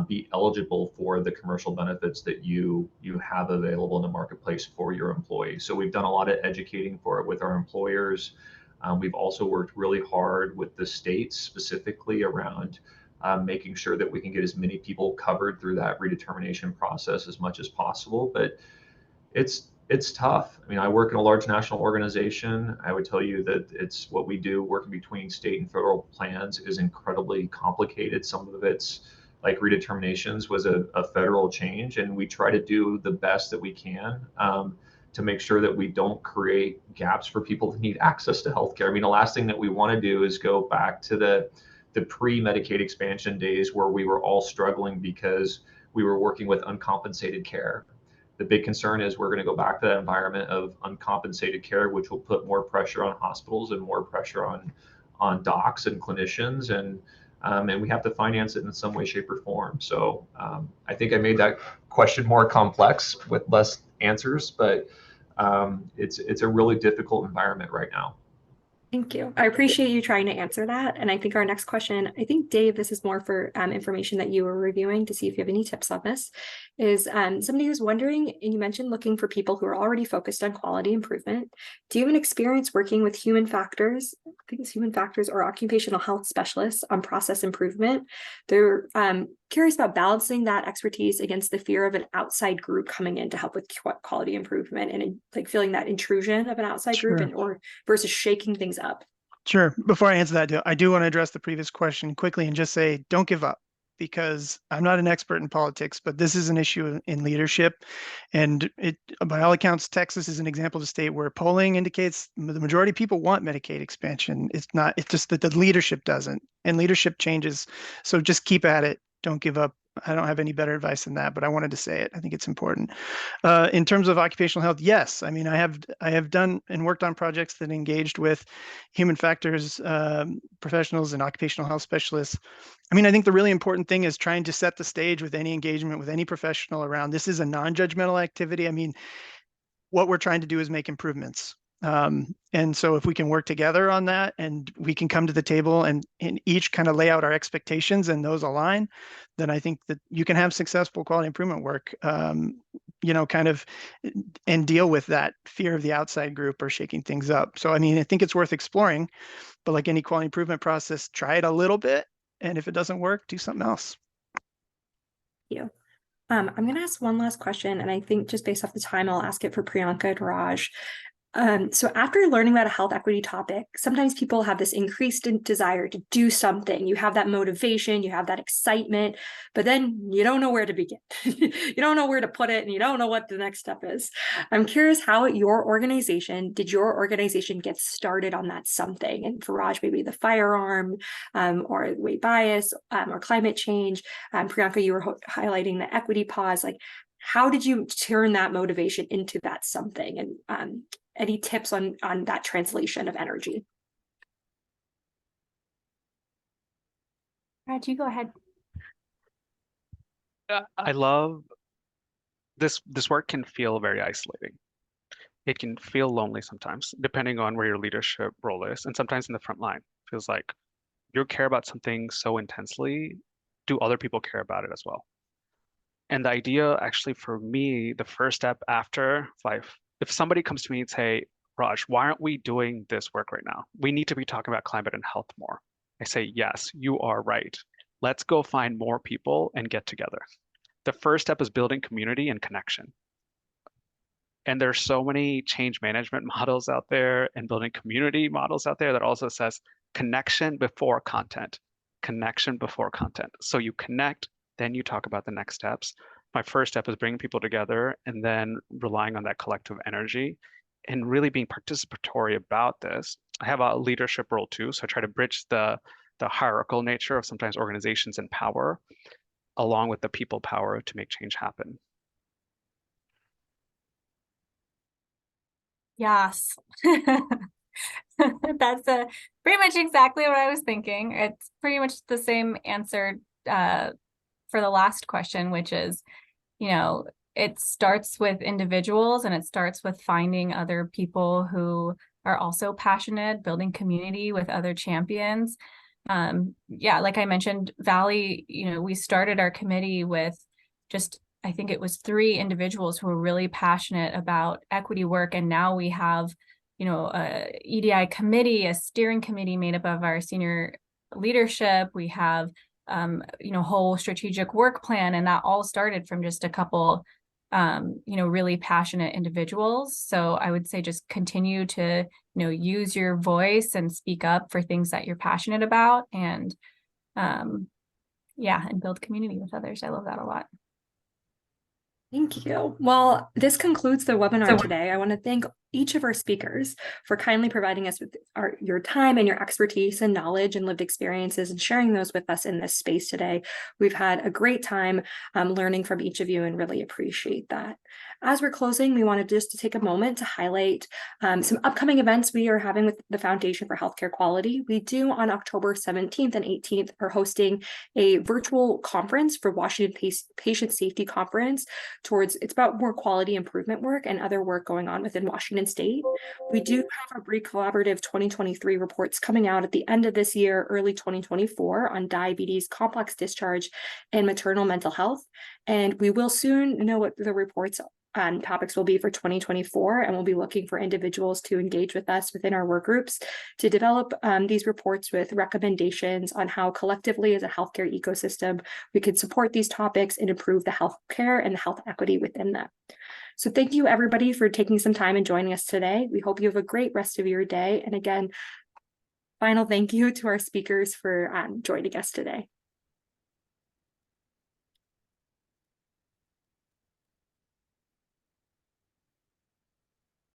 be eligible for the commercial benefits that you have available in the marketplace for your employees? So we've done a lot of educating with our employers. We've also worked really hard with the states specifically around making sure that we can get as many people covered through that redetermination process as much as possible. But it's tough. I mean, I work in a large national organization. I would tell you that it's what we do working between state and federal plans is incredibly complicated. Some of it's like redeterminations was a federal change, and we try to do the best that we can to make sure that we don't create gaps for people that need access to healthcare. I mean, the last thing that we want to do is go back to the pre-Medicaid expansion days where we were all struggling because we were working with uncompensated care. The big concern is we're going to go back to that environment of uncompensated care, which will put more pressure on hospitals and more pressure on docs and clinicians, and we have to finance it in some way, shape, or form. So I think I made that question more complex with less answers, but it's a really difficult environment right now. Thank you. I appreciate you trying to answer that. And I think our next question, I think, Dave, this is more for information that you were reviewing to see if you have any tips on this, is somebody who's wondering, and you mentioned looking for people who are already focused on quality improvement. Do you have an experience working with human factors, I think it's human factors or occupational health specialists on process improvement? They're curious about balancing that expertise against the fear of an outside group coming in to help with quality improvement and like feeling that intrusion of an outside group or versus shaking things up. Sure. Before I answer that, I do want to address the previous question quickly and just say, don't give up, because I'm not an expert in politics, but this is an issue in leadership. And by all accounts, Texas is an example of a state where polling indicates the majority of people want Medicaid expansion. It's just that the leadership doesn't, and leadership changes. So just keep at it. Don't give up. I don't have any better advice than that, but I wanted to say it. I think it's important. In terms of occupational health, yes. I mean, I have done and worked on projects that engaged with human factors professionals and occupational health specialists. I mean, I think the really important thing is trying to set the stage with any engagement with any professional around. This is a non-judgmental activity. I mean, what we're trying to do is make improvements. And so if we can work together on that and we can come to the table and each kind of lay out our expectations and those align, then I think that you can have successful quality improvement work, kind of, and deal with that fear of the outside group or shaking things up. So, I mean, I think it's worth exploring, but like any quality improvement process, try it a little bit. And if it doesn't work, do something else. Thank you. I'm going to ask one last question, and I think just based off the time, I'll ask it for Priyanka and Raj. So after learning about a health equity topic, sometimes people have this increased desire to do something. You have that motivation, you have that excitement, but then you don't know where to begin. You don't know where to put it, and you don't know what the next step is. I'm curious how did your organization get started on that something? And for Raj, maybe the firearm, or weight bias, or climate change. Priyanka, you were highlighting the equity pause. Like, how did you turn that motivation into that something? And any tips on that translation of energy? Raj, you go ahead. I love this work can feel very isolating. It can feel lonely sometimes, depending on where your leadership role is. And sometimes in the front line, it feels like you care about something so intensely. Do other people care about it as well? And the idea actually for me, the first step after life, if somebody comes to me and say, Raj, why aren't we doing this work right now? We need to be talking about climate and health more. I say, yes, you are right. Let's go find more people and get together. The first step is building community and connection. And there's so many change management models out there and building community models out there that also says connection before content, connection before content. So you connect, then you talk about the next steps. My first step is bringing people together and then relying on that collective energy and really being participatory about this. I have a leadership role too, so I try to bridge the hierarchical nature of sometimes organizations and power along with the people power to make change happen. Yes. That's pretty much exactly what I was thinking. It's pretty much the same answer for the last question, which is, it starts with individuals and it starts with finding other people who are also passionate, building community with other champions. Yeah, like I mentioned, Valley, we started our committee with just, I think it was 3 individuals who were really passionate about equity work. And now we have, a EDI committee, a steering committee made up of our senior leadership. We have, whole strategic work plan. And that all started from just a couple, really passionate individuals. So I would say just continue to, use your voice and speak up for things that you're passionate about, and and build community with others. I love that a lot. Thank you. Well, this concludes the webinar today. I want to thank each of our speakers for kindly providing us with your time and your expertise and knowledge and lived experiences and sharing those with us in this space today. We've had a great time learning from each of you and really appreciate that. As we're closing, we wanted just to take a moment to highlight some upcoming events we are having with the Foundation for Healthcare Quality. We do on October 17th and 18th are hosting a virtual conference for Washington Patient Safety Conference. It's about more quality improvement work and other work going on within Washington State. We do have our Collaborative 2023 reports coming out at the end of this year, early 2024, on diabetes, complex discharge, and maternal mental health. And we will soon know what the reports topics will be for 2024, and we'll be looking for individuals to engage with us within our work groups to develop these reports with recommendations on how collectively as a healthcare ecosystem we could support these topics and improve the healthcare and the health equity within them. So thank you everybody for taking some time and joining us today. We hope you have a great rest of your day. And again, final thank you to our speakers for joining us today.